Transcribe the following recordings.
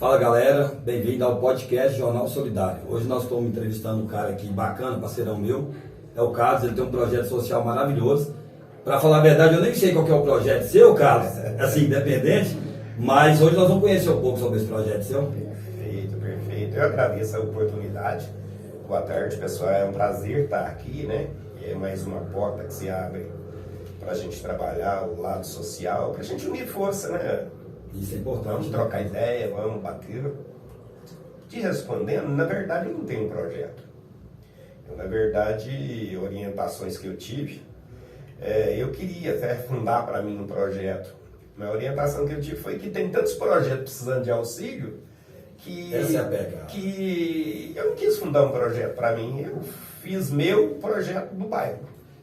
Fala galera, bem-vindo ao podcast Jornal Solidário. Hoje nós estamos entrevistando um cara aqui bacana, parceirão meu, é o Carlos. Ele tem um projeto social maravilhoso. Para falar a verdade, eu nem sei qual que é o projeto seu, Carlos, assim, independente, mas hoje nós vamos conhecer um pouco sobre esse projeto seu. Perfeito, perfeito. Eu agradeço a oportunidade. Boa tarde, pessoal. É um prazer estar aqui, né? É mais uma porta que se abre para a gente trabalhar o lado social, para a gente unir força, né? Isso é importante. Vamos trocar ideia, vamos bater. Te respondendo, na verdade eu não tenho um projeto. Na verdade, orientações que eu tive, eu queria até fundar para mim um projeto. A orientação que eu tive foi que tem tantos projetos precisando de auxílio que, Essa é a pegada. que eu não quis fundar um projeto para mim. Eu fiz meu projeto do bairro.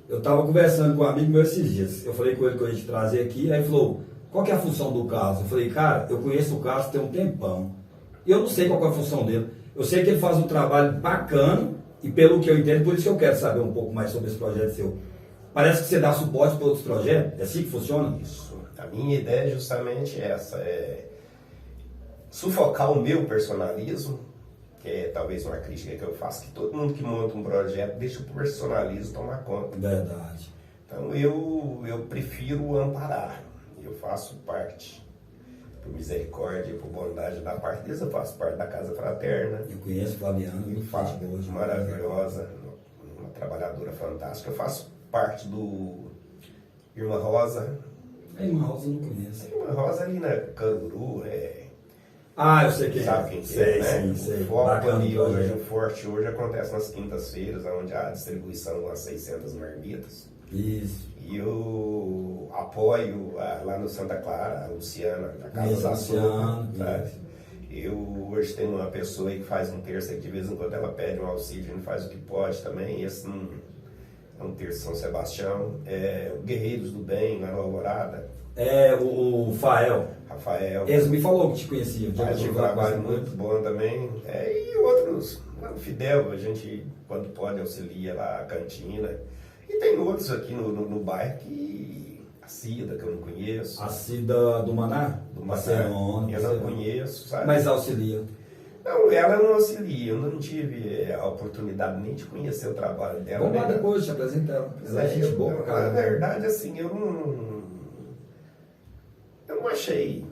Eu estava conversando com um amigo meu esses dias. Eu falei com ele que eu ia te trazer aqui, aí ele falou: qual que é a função do Carlos? Eu falei: cara, eu conheço o Carlos tem um tempão. E eu não sei qual que é a função dele. Eu sei que ele faz um trabalho bacana, e pelo que eu entendo, por isso que eu quero saber um pouco mais sobre esse projeto seu. Parece que você dá suporte para outros projetos? É assim que funciona? Isso. A minha ideia é justamente essa, sufocar o meu personalismo, que é talvez uma crítica que eu faço, que todo mundo que monta um projeto deixa o personalismo tomar conta. Verdade. Então eu prefiro amparar. Eu faço parte, por misericórdia, por bondade da parte deles, eu faço parte da Casa Fraterna. Eu conheço Flaviana, Eu faço maravilhosa, uma trabalhadora fantástica. Eu faço parte do Irmã Rosa. A Irmã Rosa eu não conheço. A Irmã Rosa ali na Caruru, Ah, eu sei quem sabe quem sei, é, né? sim, sei. O foco Bacana ali o hoje, projeto. o forte hoje acontece nas quintas-feiras, onde há a distribuição de umas 600 marmitas. Isso. E eu apoio lá no Santa Clara, a Luciana, na Casa Isso, da Luciana, Sopa, sabe? isso. Eu hoje tenho uma pessoa aí que faz um terço, que de vez em quando ela pede um auxílio, a gente faz o que pode também. Esse não é um terço São Sebastião. O Guerreiros do Bem, lá no Alvorada. É o Fael. Rafael. Eles me falou que te conhecia. Faz um trabalho muito bom também. E outros, lá no Fidel, a gente, quando pode, auxilia lá a cantina. E tem outros aqui no bairro que... A Cida, que eu não conheço. A Cida do Maná? Do Barcelona. eu não conheço, sabe? Mas auxilia. Não, ela não auxilia. Eu não tive a oportunidade nem de conhecer o trabalho dela. Vamos lá né? depois, te apresenta ela. Ela é gente boa, Na cara. verdade, assim, eu não achei...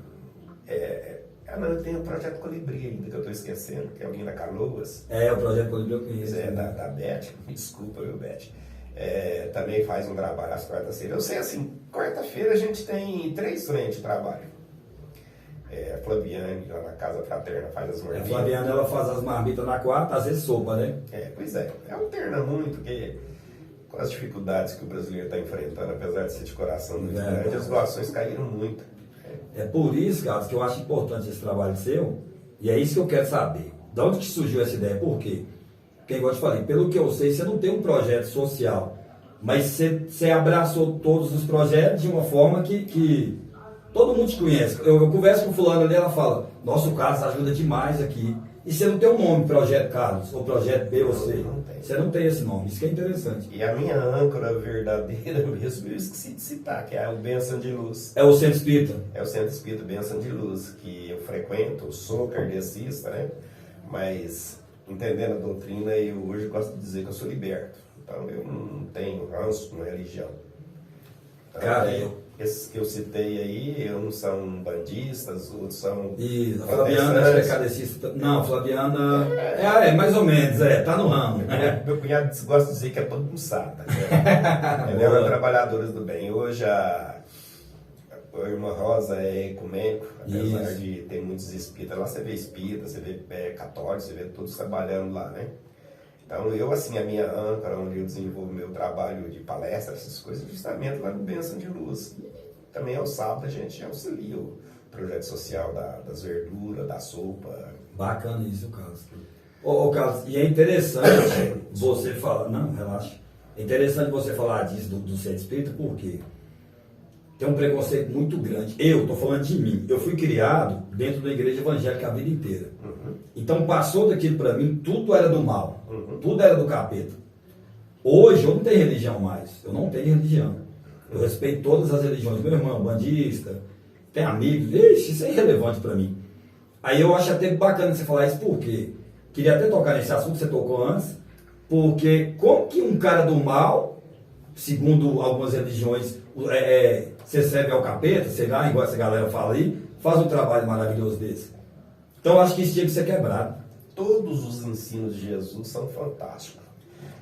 não, eu tenho o Projeto Colibri ainda, que eu estou esquecendo, que é alguém da Canoas. O projeto Colibri eu conheço. Da Beth, desculpa, viu, Beth? Também faz um trabalho às quartas-feiras. Eu sei assim, quarta-feira a gente tem 3 frentes de trabalho. A Flaviane, lá na Casa Fraterna, faz as A marmitas. Flaviana, ela faz as marmitas na quarta, às vezes sopa, né? Pois é. Alterna muito, porque com as dificuldades que o brasileiro está enfrentando, apesar de ser de coração muito grande, as doações caíram muito. É por isso, Carlos, que eu acho importante esse trabalho seu, e é isso que eu quero saber. De onde que surgiu essa ideia? Por quê? Porque, igual eu te falei, pelo que eu sei, você não tem um projeto social, mas você abraçou todos os projetos de uma forma que todo mundo te conhece. Eu converso com fulano ali, ela fala: nossa, o Carlos ajuda demais aqui. E você não tem um nome, Projeto Carlos, ou Projeto B ou C. Não tem. Você não tem esse nome, isso que é interessante. E a minha âncora verdadeira mesmo, eu esqueci de citar, que é o Bênção de Luz. É o Centro Espírita. É o Centro Espírita Bênção de Luz, que eu frequento, sou kardecista, né? Mas, entendendo a doutrina, eu hoje gosto de dizer que eu sou liberto. Então, eu não tenho ranço com religião. Então, Cara, esses que eu citei aí, uns são bandistas, outros são... E a Flaviana acho que é cadecista. Não, Flaviana mais ou menos, tá no ramo. Meu cunhado gosta de dizer que é todo buçada. Né? Ela é uma trabalhadora do bem. Hoje a Irmã Rosa é ecumênico, apesar de ter muitos espíritas. Lá você vê espírita, você vê católicos, você vê todos trabalhando lá, né? Então eu, assim, a minha âncora, onde eu desenvolvo meu trabalho de palestra, essas coisas, justamente lá no Bênção de Luz. E também ao sábado a gente auxilia o projeto social das verduras, da sopa. Bacana isso, Carlos. Ô Carlos, e é interessante você falar... Não, relaxa. É interessante você falar disso do centro espírita, porque tem um preconceito muito grande. Eu estou falando de mim. Eu fui criado dentro da igreja evangélica a vida inteira. Então passou daquilo para mim, tudo era do mal. Tudo era do capeta. Hoje eu não tenho religião mais. Eu não tenho religião. Eu respeito todas as religiões. Meu irmão, bandista, tem amigos. Ixi, isso é irrelevante para mim. Aí eu acho até bacana você falar isso, porque queria até tocar nesse assunto que você tocou antes, porque como que um cara do mal, segundo algumas religiões, você serve ao capeta, sei lá, igual essa galera fala aí, faz um trabalho maravilhoso desse. Então eu acho que isso tinha que ser quebrado. Todos os ensinos de Jesus são fantásticos.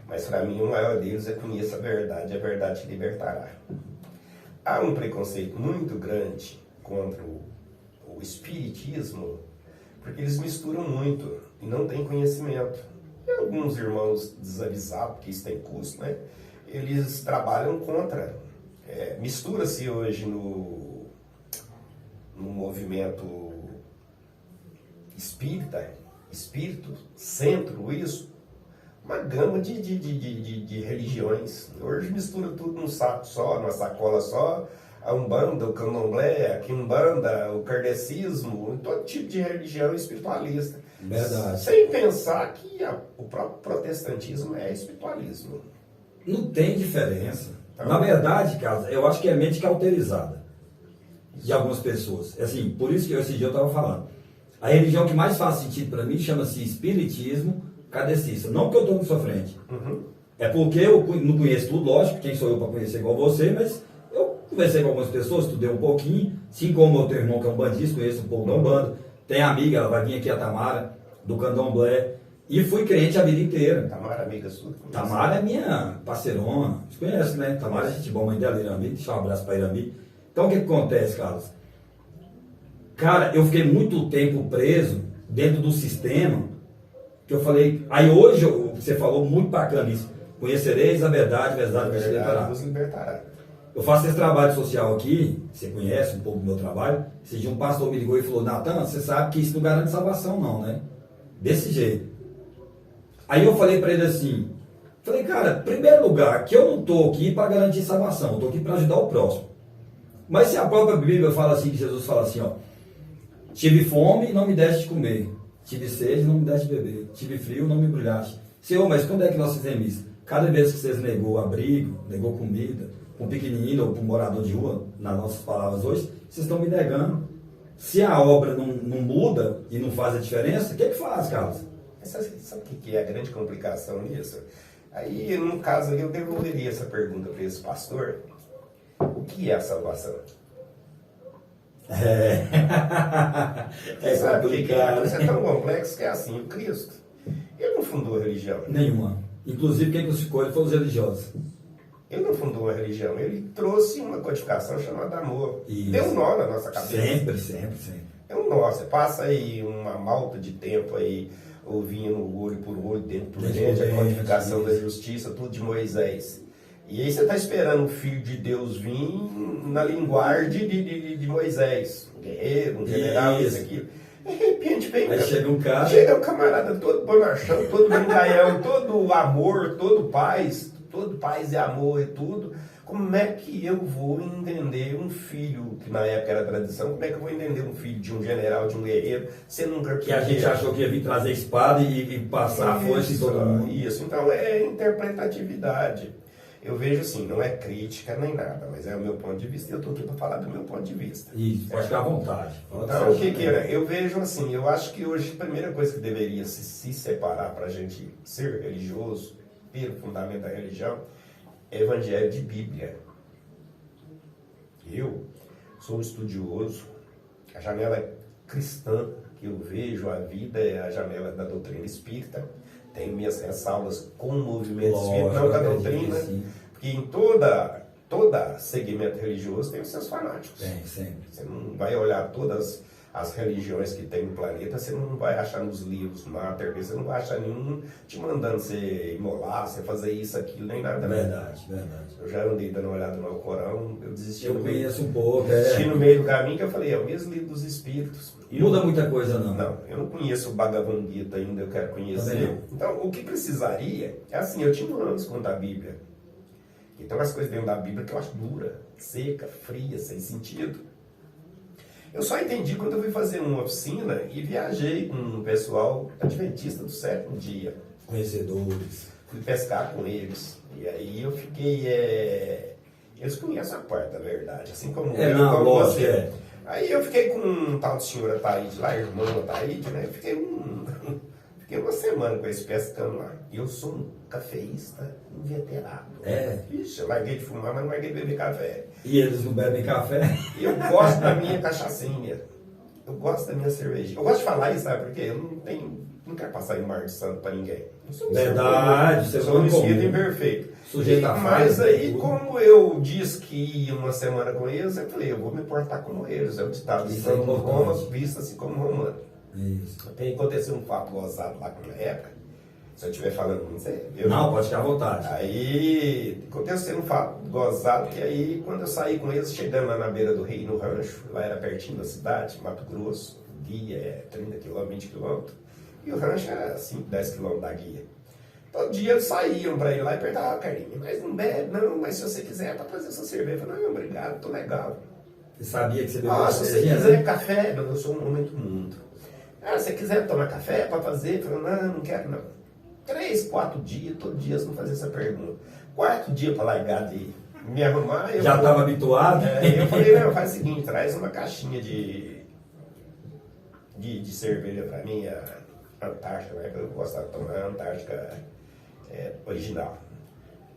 Mas para mim o maior deles é conheça a verdade te libertará. Há um preconceito muito grande contra o espiritismo, porque eles misturam muito e não têm conhecimento. E alguns irmãos desavisados, porque isso tem custo, né? Eles trabalham contra. Mistura-se hoje no movimento espírito, centro, isso, uma gama de religiões. Hoje mistura tudo num saco só, numa sacola só, a Umbanda, o Candomblé, a Quimbanda, o Kardecismo, todo tipo de religião espiritualista. Verdade. Sem pensar que o próprio protestantismo é espiritualismo. Não tem diferença. Na verdade, Carlos, eu acho que é mente cauterizada de algumas pessoas. Assim, por isso que esse dia eu estava falando. A religião que mais faz sentido para mim chama-se espiritismo kardecista. Não que eu estou na sua frente. Uhum. É porque eu não conheço tudo, lógico, quem sou eu para conhecer igual você, mas eu conversei com algumas pessoas, estudei um pouquinho, assim como o teu irmão que é um bandista, conheço um pouco da Umbanda. Tem amiga, ela vai vir aqui, a Tamara, do Candomblé. E fui crente a vida inteira. Tamara, amiga sua? Tamara é minha parceirona. Você conhece, né? Tamara é gente boa, mãe dela, Irami. Deixa um abraço para Irami. Então, o que acontece, Carlos? Cara, eu fiquei muito tempo preso dentro do sistema que eu falei... Aí hoje, você falou muito bacana isso. Conhecereis a verdade vos libertará. Eu faço esse trabalho social aqui, você conhece um pouco do meu trabalho. Esse dia um pastor me ligou e falou, Natan, você sabe que isso não garante salvação não, né? Desse jeito. Aí eu falei para ele assim, cara, primeiro lugar, que eu não estou aqui para garantir salvação, eu estou aqui para ajudar o próximo. Mas se a própria Bíblia fala assim, que Jesus fala assim, ó, tive fome e não me deste de comer, tive sede e não me deste de beber, tive frio e não me embrulhaste. Senhor, mas quando é que nós fizemos isso? Cada vez que vocês negou abrigo, negou comida, para um pequenininho ou para um morador de rua, nas nossas palavras hoje, vocês estão me negando. Se a obra não muda e não faz a diferença, o que faz, Carlos? Sabe o que é a grande complicação nisso? Aí, no caso ali, eu devolveria essa pergunta para esse pastor. O que é a salvação? É complicado. Isso é tão complexo que é assim, o Cristo, ele não fundou a religião. Nenhuma. Inclusive, quem crucificou ele foram os religiosos. Ele não fundou uma religião, ele trouxe uma codificação chamada amor. Isso. Deu um nó na nossa cabeça. Sempre. É um nó. Você passa aí uma malta de tempo aí, ouvindo olho por olho, dentro por dentro, a codificação da justiça, tudo de Moisés. E aí você está esperando o Filho de Deus vir na linguagem de Moisés. Um guerreiro, um general, isso, aquilo. De repente vem... Aí chega um cara... Chega um camarada todo bonachão, todo brincalhão, todo amor, todo paz e amor e tudo. Como é que eu vou entender um filho, que na época era tradição, como é que eu vou entender um filho de um general, de um guerreiro, você nunca... Que a gente achou que ia vir trazer espada e passar a força em todo mundo. Isso, então é interpretatividade. Eu vejo assim, não é crítica nem nada, mas é o meu ponto de vista e eu estou aqui para falar do meu ponto de vista. Isso, pode ficar à vontade. Então, o que é? Eu vejo assim, eu acho que hoje a primeira coisa que deveria se separar para a gente ser religioso, ter o fundamento da religião, é evangelho de Bíblia. Eu sou um estudioso, a janela cristã que eu vejo a vida é a janela da doutrina espírita. Tenho minhas ressalvas com o movimento espírita, não da doutrina, porque em toda segmento religioso tem os seus fanáticos. Tem, sempre. Você não vai olhar todas as religiões que tem no planeta, você não vai achar nos livros mater, você não vai achar nenhum te mandando você imolar, você fazer isso, aquilo, nem nada. Verdade. Eu já andei dando uma olhada no Alcorão, eu desisti. Eu conheço um pouco. Desisti no meio do caminho, que eu falei, é o mesmo livro dos espíritos. Muda muita coisa, não. Não, eu não conheço o Bhagavad Gita ainda, eu quero conhecer. Então, o que precisaria, é assim, eu tinha anos quanto a Bíblia. E tem umas coisas dentro da Bíblia que eu acho dura, seca, fria, sem sentido. Eu só entendi quando eu fui fazer uma oficina e viajei com um pessoal adventista do sétimo dia. Conhecedores. Fui pescar com eles. E aí eu fiquei... Eles conhecem a parte da verdade, assim como lógico, você. Aí eu fiquei com um tal de senhora Taíde lá, irmã Taíde, né? Eu fiquei uma semana com esse pescando lá. E eu sou um cafeísta inveterado. Ixi, eu larguei de fumar, mas não larguei de beber café. E eles não bebem café? Eu gosto da minha cachaçinha. Eu gosto da minha cervejinha. Eu gosto de falar isso, sabe por quê? Eu não quero passar em mar de santo pra ninguém. Verdade, você sou um espírito imperfeito. Sujeito a mas aí, como eu disse que ia uma semana com eles, eu falei, eu vou me portar como eles. É o ditado, estando em Roma, vista-se como romano. Isso. Tem acontecido um fato gozado lá na época. Se eu estiver falando muito sério. Não, pode ficar à vontade. Aí aconteceu um fato gozado que aí, quando eu saí com eles, chegando lá na beira do rio, no rancho, lá era pertinho da cidade, Mato Grosso, guia é 30 km, 20 km, e o rancho era 5, 10 km da guia. Todo dia eles saíam para ir lá e perguntavam, Carlinhos, mas não bebe, não, mas se você quiser, para trazer sua cerveja. Eu falei, não, obrigado, tô legal. Você sabia que você bebia se você quiser café, não, eu sou um homem do mundo. Se você quiser tomar café para fazer, eu falei, não quero não. 3, 4 dias, todo dia eles não faziam essa pergunta. 4 dias para largar de me arrumar. Já estava habituado? Eu falei, não, faz o seguinte, traz uma caixinha de cerveja para mim, a Antártica, né? Eu gostava de tomar a Antártica original.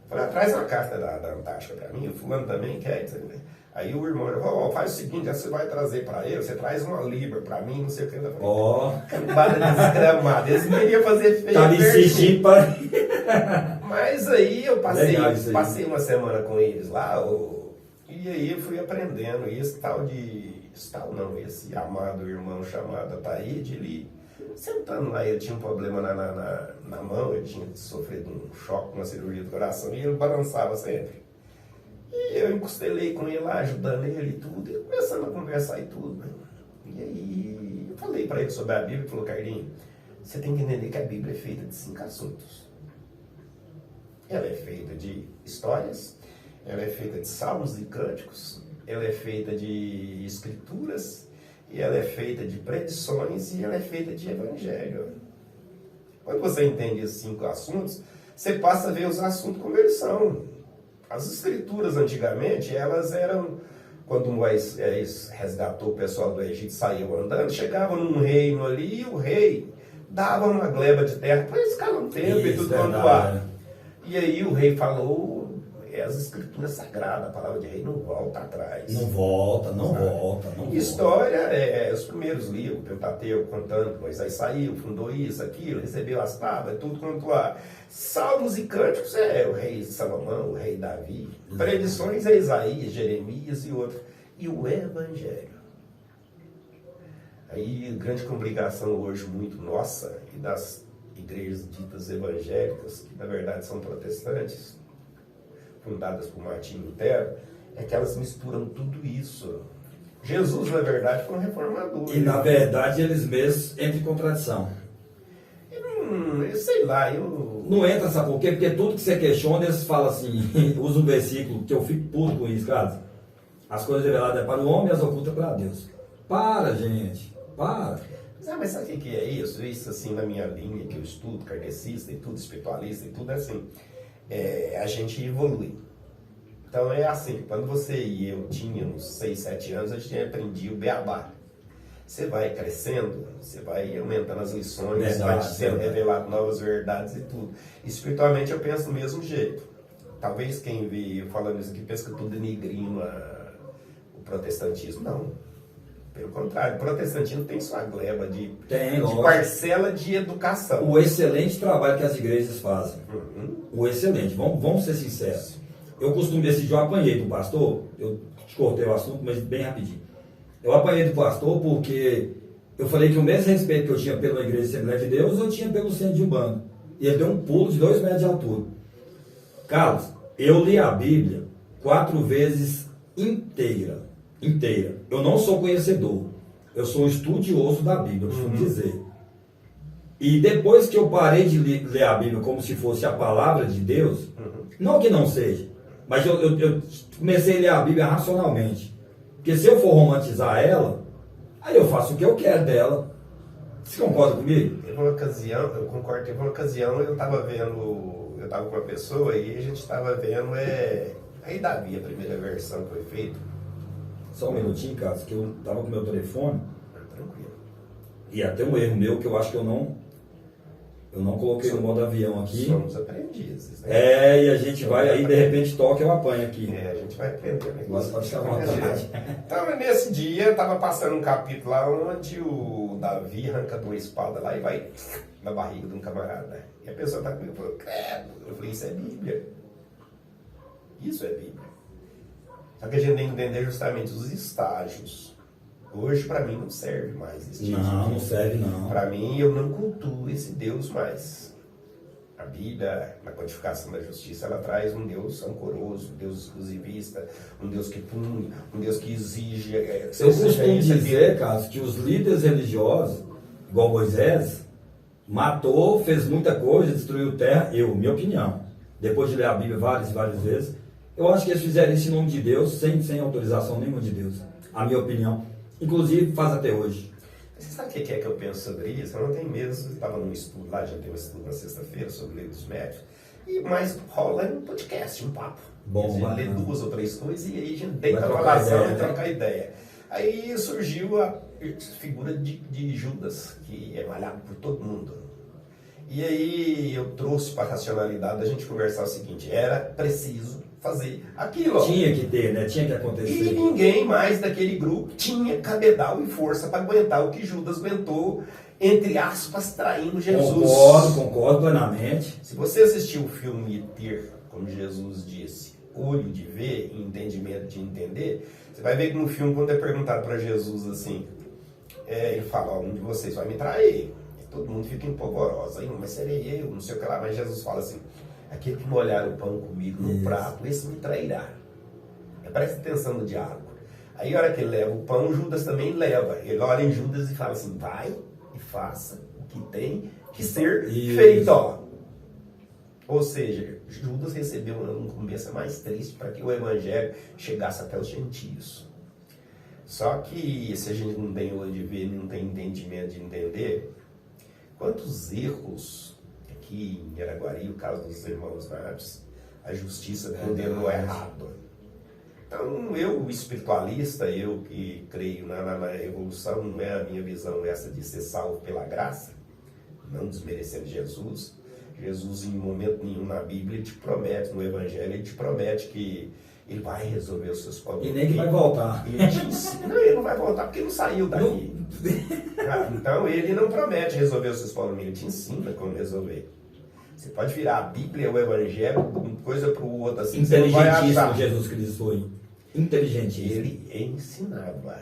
Eu falei, traz uma caixa da Antártica para mim, o fulano também quer. Aí o irmão falou, faz o seguinte, você vai trazer para ele, você traz uma libra para mim, não sei o que. Cambada desgramada, eles não queriam fazer feio. Tá me insistindo para... Mas aí eu passei uma semana com eles lá, e aí eu fui aprendendo. E esse esse amado irmão chamado Taíde, ele sentando lá, ele tinha um problema na mão, ele tinha sofrido um choque, uma cirurgia do coração, e ele balançava sempre. E eu encostelei com ele lá, ajudando ele e tudo, e começando a conversar e tudo, né? E aí eu falei para ele sobre a Bíblia, ele falou, Carlinhos, você tem que entender que a Bíblia é feita de 5 assuntos. Ela é feita de histórias, ela é feita de salmos e cânticos, ela é feita de escrituras, e ela é feita de predições, e ela é feita de evangelho. Quando você entende esses 5 assuntos, você passa a ver os assuntos como eles são. As escrituras antigamente, elas eram, quando Moisés resgatou o pessoal do Egito, saiu andando, chegava num reino ali, e o rei dava uma gleba de terra para eles ficarem um tempo e tudo quanto há. E aí o rei falou, as escrituras sagradas, a palavra de rei não volta atrás. Não volta. História, os primeiros livros, o Pentateuco contando que Moisés saiu, fundou isso, aquilo, recebeu as tábuas, tudo quanto há. Salmos e cânticos o rei Salomão, o rei Davi. Predições Isaías, Jeremias e outros. E o Evangelho. Aí, grande congregação hoje muito nossa, e das igrejas ditas evangélicas, que na verdade são protestantes, fundadas por Martinho Lutero, é que elas misturam tudo isso. Jesus, na verdade, foi um reformador. E, na verdade, eles mesmos entram em contradição. Eu sei lá, Não entra, sabe por quê? Porque tudo que você questiona, eles falam assim, usa um versículo, que eu fico puto com isso, cara. As coisas reveladas é para o homem e as ocultas para Deus. Para, gente. Para. Mas sabe o que é isso? Isso, assim, na minha linha, que eu estudo, kardecista e tudo, espiritualista e tudo, é assim. A gente evolui. Então é assim, quando você e eu tínhamos 6, 7 anos, a gente aprendia o beabá. Você vai crescendo, você vai aumentando as lições, vai sendo revelado novas verdades e tudo. Espiritualmente eu penso do mesmo jeito. Talvez quem vê eu falando isso aqui pensa que eu estou denigrindo o protestantismo. Não. Pelo contrário, o protestantismo tem sua gleba de parcela de educação. O excelente trabalho que as igrejas fazem. O excelente, vamos ser sinceros. Eu costumo decidir, eu apanhei do pastor, eu te cortei o assunto, mas bem rapidinho. Eu apanhei do pastor porque eu falei que o mesmo respeito que eu tinha pela Igreja Assembleia de Deus, eu tinha pelo centro de Umbanda. E ele deu um pulo de 2 metros de altura. Carlos, eu li a Bíblia 4 vezes inteira. Eu não sou conhecedor. Eu sou um estudioso da Bíblia, eu costumo dizer. E depois que eu parei de ler a Bíblia como se fosse a palavra de Deus, não que não seja, mas eu comecei a ler a Bíblia racionalmente. Porque se eu for romantizar ela, aí eu faço o que eu quero dela. Você concorda comigo? Teve uma ocasião, eu concordo, eu estava com uma pessoa e a gente estava vendo Rei Davi, a primeira versão que foi feita. Só um minutinho, Carlos, que eu tava com meu telefone. Tranquilo. E até um erro meu que eu acho que eu não coloquei no modo avião aqui. Somos aprendizes, né? E a gente vai, aí de repente toca e eu apanho aqui. A gente vai aprender, né? Pode ficar à vontade. Então, nesse dia, estava passando um capítulo lá onde o Davi arranca uma espada lá e vai na barriga de um camarada. E a pessoa está comigo e falou, credo. Eu falei, isso é Bíblia. Isso é Bíblia. Só que a gente tem que entender justamente os estágios. Hoje, para mim, não serve mais esse tipo. Não serve não. Para mim, eu não cultuo esse Deus mais. A Bíblia, na codificação da justiça, ela traz um Deus ancoroso, um Deus exclusivista, um Deus que pune, um Deus que exige... Eu costumo dizer, Carlos, que os líderes religiosos, igual Moisés, matou, fez muita coisa, destruiu terra, minha opinião, depois de ler a Bíblia várias e várias vezes, eu acho que eles fizeram isso em nome de Deus, sem autorização nenhuma de Deus, a minha opinião. Inclusive, faz até hoje. Você sabe o que é que eu penso sobre isso? Eu não tenho mesmo, estava num estudo lá, já tem um estudo na sexta-feira sobre o Lei dos Médios, mas rola um podcast, um papo. Bom, a gente lê 2 ou 3 coisas e aí a gente deita a relação e troca ideia. Aí surgiu a figura de Judas, que é malhado por todo mundo. E aí eu trouxe para a racionalidade da gente conversar o seguinte, era preciso fazer aquilo. Tinha que ter, né? Tinha que acontecer. E ninguém mais daquele grupo tinha cabedal e força para aguentar o que Judas aguentou, entre aspas, traindo Jesus. Concordo plenamente. Se você assistiu o filme e ter, como Jesus disse, olho de ver e entendimento de entender, você vai ver que no filme, quando é perguntado para Jesus assim, ele fala, um de vocês vai me trair. E todo mundo fica empolvorosa, mas serei eu, não sei o que lá, mas Jesus fala assim, aquele que molhar o pão comigo no prato, esse me trairá. Presta atenção no diálogo. Aí a hora que ele leva o pão, Judas também leva. Ele olha em Judas e fala assim, vai e faça o que tem que ser feito. Ó. Ou seja, Judas recebeu uma incumbença mais triste para que o evangelho chegasse até os gentios. Só que se a gente não tem olho de ver, não tem entendimento de entender, quantos erros aqui em Araguari, o caso dos irmãos Naves, a justiça condenou errado. Então, eu, espiritualista, eu que creio na evolução, não é a minha visão essa de ser salvo pela graça, não desmerecendo Jesus. Jesus, em momento nenhum na Bíblia, ele te promete, no Evangelho, ele te promete que ele vai resolver os seus problemas. E nem que vai voltar. Ele não vai voltar porque ele não saiu daqui. Então, ele não promete resolver os seus problemas, ele te ensina como resolver. Você pode virar a Bíblia, o Evangelho, uma coisa para o outro assim. Inteligentíssimo Jesus Cristo foi. Inteligentíssimo. Ele ensinava.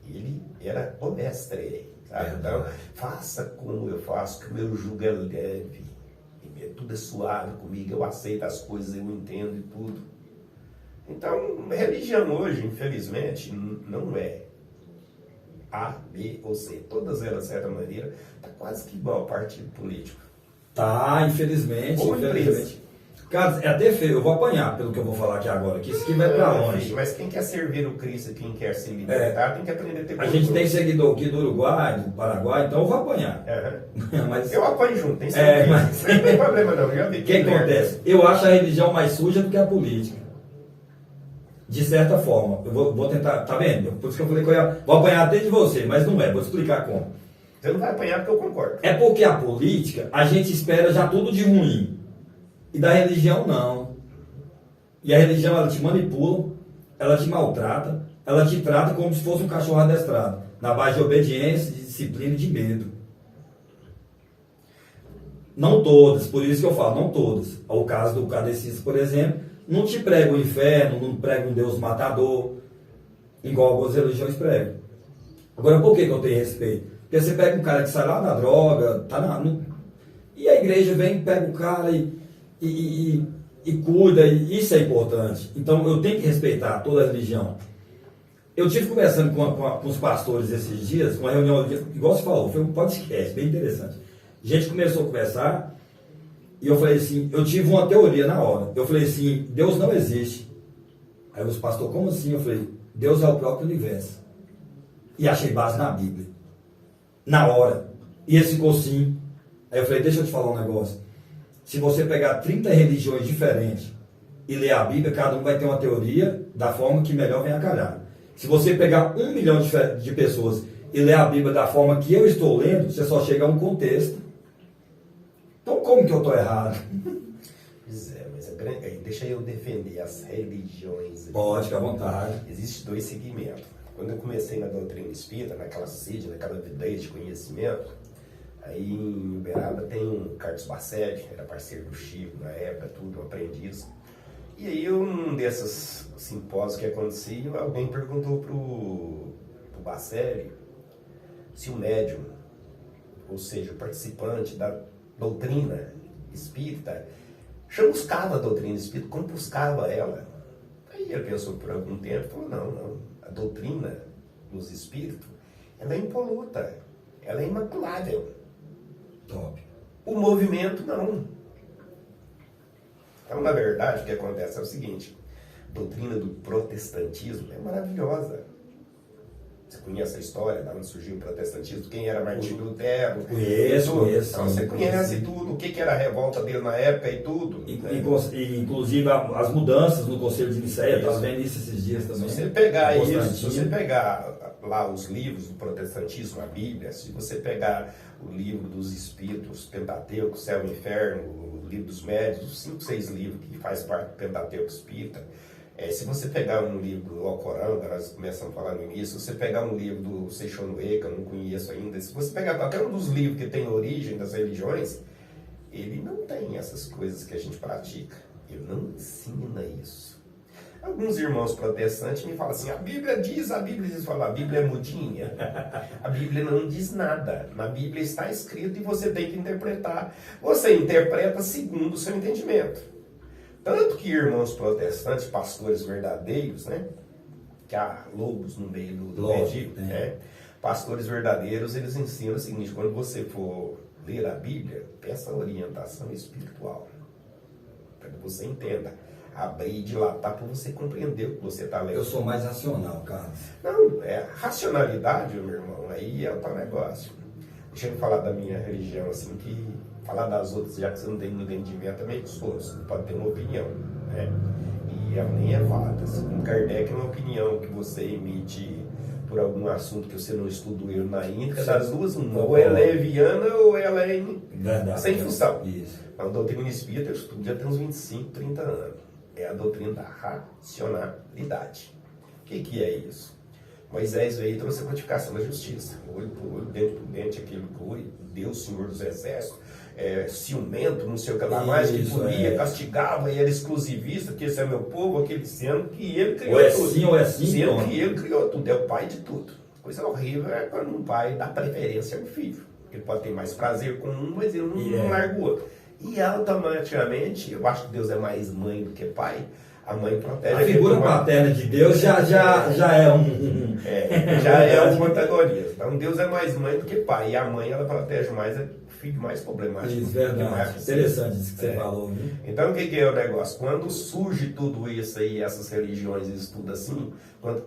Ele era o mestre. Sabe? Então, faça como eu faço, que o meu jugo é leve. Tudo é suave comigo, eu aceito as coisas, eu entendo e tudo. Então, religião hoje, infelizmente, não é A, B ou C. Todas elas, de certa maneira, está quase que igual ao partido político. Tá, infelizmente. Cara, é até feio, eu vou apanhar pelo que eu vou falar aqui agora, que isso aqui vai pra longe. Mas quem quer servir o Cristo, quem quer se libertar, tem que aprender a ter cultura. A gente tem seguidor aqui do Uruguai, do Paraguai, então eu vou apanhar. Mas eu apanho junto, tem certeza. Mas não tem problema não, já vi. O que acontece? Eu acho a religião mais suja do que a política. De certa forma. Eu vou tentar, tá vendo? Por isso que eu falei que eu vou apanhar até de você, mas não é, vou explicar como. Você não vai apanhar porque eu concordo. É porque a política, a gente espera já tudo de ruim. E da religião, não. E a religião, ela te manipula, ela te maltrata, ela te trata como se fosse um cachorro adestrado. Na base de obediência, de disciplina e de medo. Não todas, por isso que eu falo, não todas. O caso do kardecista, por exemplo, não te prega o inferno, não prega um Deus matador, igual algumas religiões pregam. Agora, por que eu tenho respeito? Porque você pega um cara que sai lá da droga, e a igreja vem, pega o cara e cuida, e isso é importante. Então eu tenho que respeitar toda a religião. Eu tive conversando com os pastores esses dias, uma reunião, igual você falou, foi um podcast bem interessante. A gente começou a conversar e eu falei assim, eu tive uma teoria na hora. Eu falei assim, Deus não existe. Aí os pastores, como assim? Eu falei, Deus é o próprio universo. E achei base na Bíblia. Na hora. E esse ficou sim. Aí eu falei, deixa eu te falar um negócio. Se você pegar 30 religiões diferentes e ler a Bíblia, cada um vai ter uma teoria da forma que melhor vem a calhar. Se você pegar 1 milhão de pessoas e ler a Bíblia da forma que eu estou lendo, você só chega a um contexto. Então como que eu estou errado? Pois é, mas deixa eu defender as religiões. Pode, fica à vontade. Existem 2 segmentos. Quando eu comecei na doutrina espírita, naquela sede, naquela avidez de conhecimento, aí em Uberaba tem um Carlos Bacelli, era parceiro do Chico na época, tudo, um aprendiz. E aí, num desses simpósios que aconteciam, alguém perguntou pro Bacelli se o médium, ou seja, o participante da doutrina espírita, chamuscava a doutrina espírita, compuscava ela. Aí ele pensou por algum tempo e falou, não, a doutrina dos espíritos, ela é impoluta, ela é imaculável. Top. O movimento não. Então, na verdade, o que acontece é o seguinte, a doutrina do protestantismo é maravilhosa. Você conhece a história de onde surgiu o protestantismo, quem era Martinho Lutero? Conheço. Então, você conhece tudo, o que era a revolta dele na época e tudo. Inclusive as mudanças no Conselho de Nicéia, estava vendo isso esses dias também. Se você pegar lá os livros do protestantismo, a Bíblia, se você pegar o livro dos Espíritos, Pentateuco, Céu e Inferno, o livro dos Médios, os 5, 6 livros que faz parte do Pentateuco Espírita, se você pegar um livro do Alcorão, que nós começamos a falar no início, se você pegar um livro do Seixonoe, que eu não conheço ainda, se você pegar qualquer um dos livros que tem origem das religiões, ele não tem essas coisas que a gente pratica. Ele não ensina isso. Alguns irmãos protestantes me falam assim, a Bíblia diz, a Bíblia é mudinha. A Bíblia não diz nada. Na Bíblia está escrito e você tem que interpretar. Você interpreta segundo o seu entendimento. Tanto que irmãos protestantes, pastores verdadeiros, né? Que há lobos no meio do Egito, né? Pastores verdadeiros, eles ensinam o seguinte, quando você for ler a Bíblia, peça orientação espiritual. Para que você entenda. Abrir e dilatar para você compreender o que você está lendo. Eu sou mais racional, Carlos. Não, racionalidade, meu irmão, aí é o tal negócio. Deixa eu falar da minha religião, assim, que falar das outras, já que você não tem entendimento, é meio custoso, você pode ter uma opinião, né? E ela nem é válida. Segundo Kardec, é uma opinião que você emite por algum assunto que você não estudou ele na íntegra, das duas, uma, ou ela é leviana ou ela é sem função. Isso. A doutrina espírita eu estudo já tem uns 25, 30 anos. É a doutrina da racionalidade. O que é isso? Moisés veio e trouxe a codificação da justiça. Olho por olho, dente por dente, aquilo por olho. Deus, Senhor dos Exércitos, ciumento, não sei o que lá mais, que punia, castigava e era exclusivista, que esse é meu povo, aquele sendo que ele criou tudo. Ou é sim, sendo que ele criou tudo, é o pai de tudo. Coisa horrível é quando um pai dá preferência ao filho. Ele pode ter mais prazer com um, mas ele não larga o outro. E automaticamente, eu acho que Deus é mais mãe do que pai, a mãe protege. A figura paterna de Deus já é um antagonista. Então Deus é mais mãe do que pai. E a mãe, ela protege mais o filho mais problemático. Isso, verdade. Interessante isso que você falou. Viu? Então o que é o negócio? Quando surge tudo isso aí, essas religiões, isso tudo assim, quando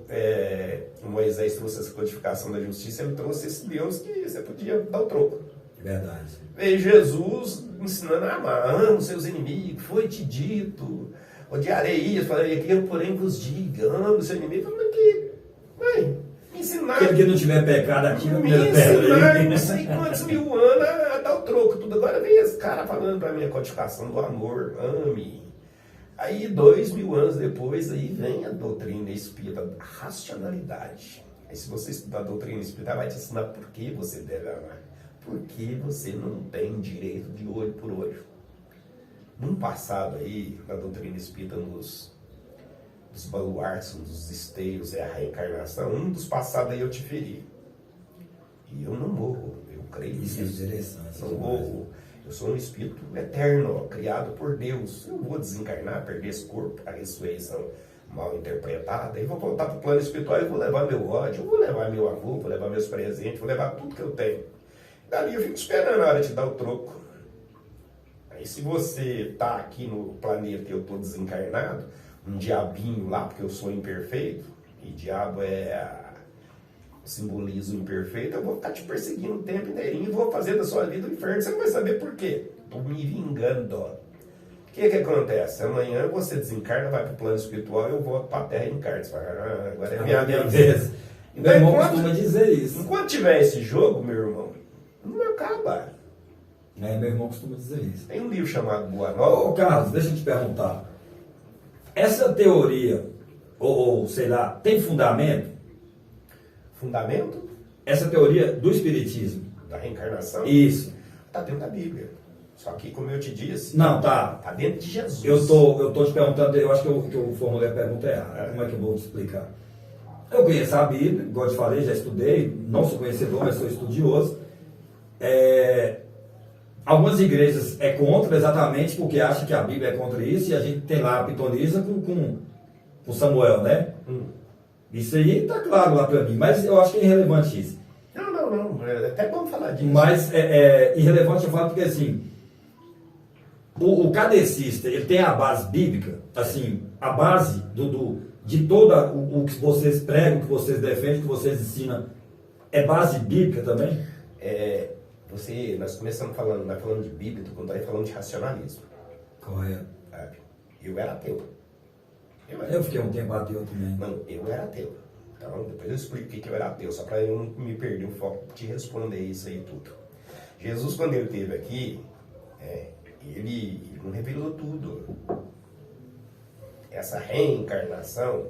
Moisés trouxe essa codificação da justiça, ele trouxe esse Deus que você podia dar o troco. Verdade. Veio Jesus ensinando a amar, ame os seus inimigos, foi-te dito, odiarei isso, farei aquilo, porém vos diga, ame o seu inimigo. Mas que, mãe, me ensinaram. Aquele que não tiver pecado aqui, me ensinaram não sei quantos mil anos a dar o troco, tudo. Agora vem esse cara falando pra mim a codificação do amor, ame. Aí 2000 anos depois, aí vem a doutrina espírita, a racionalidade. Aí se você estudar a doutrina espírita, vai te ensinar por que você deve amar. Porque você não tem direito de olho por olho. Num passado aí, na doutrina espírita, dos baluartes, dos esteios, é a reencarnação, um dos passados aí eu te feri. E eu não morro, eu creio nisso. Isso é interessante. Não morro. Eu sou um espírito eterno, criado por Deus. Eu vou desencarnar, perder esse corpo, a ressurreição mal interpretada, e vou voltar para o plano espiritual e vou levar meu ódio, vou levar meu amor, vou levar meus presentes, vou levar tudo que eu tenho. Dali eu fico esperando a hora de dar o troco. Aí se você está aqui no planeta e eu estou desencarnado, um diabinho lá, porque eu sou imperfeito, e diabo simboliza o imperfeito, eu vou ficar te perseguindo o tempo inteirinho e vou fazer da sua vida o inferno. Você não vai saber por quê. Estou me vingando. que acontece? Amanhã você desencarna, vai para o plano espiritual e eu volto para a Terra e encarno. Você fala, agora é minha vez. Meu irmão costuma dizer isso. Enquanto tiver esse jogo, meu irmão, não acaba. Meu irmão costuma dizer isso. Tem um livro chamado Boa Nova. Ô, Carlos, deixa eu te perguntar. Essa teoria, ou sei lá, tem fundamento? Fundamento? Essa teoria do espiritismo. Da reencarnação? Isso. Está dentro da Bíblia. Só que, como eu te disse... Não, tá. Está dentro de Jesus. Eu tô te perguntando, eu acho que eu formulei a pergunta errada. Como é que eu vou te explicar? Eu conheço a Bíblia, igual eu te falei, já estudei. Não sou conhecedor, mas sou estudioso. Algumas igrejas é contra exatamente porque acham que a Bíblia é contra isso. E a gente tem lá a pitonisa com Samuel, né? Isso aí tá claro lá para mim. Mas eu acho que é irrelevante isso. Não. É até bom falar disso. Mas irrelevante eu falo porque assim... O cadecista, ele tem a base bíblica, assim, a base de toda o que vocês pregam, o que vocês defendem, o que vocês ensinam, é base bíblica também? Nós começamos falando de Bíblia, quando aí falando de racionalismo. Correto. Eu era ateu. Eu fiquei um tempo ateu também. Não, eu era ateu. Então, depois eu explico o que eu era ateu, só para eu não me perder o foco de responder isso aí tudo. Jesus, quando ele esteve aqui, ele não revelou tudo. Essa reencarnação,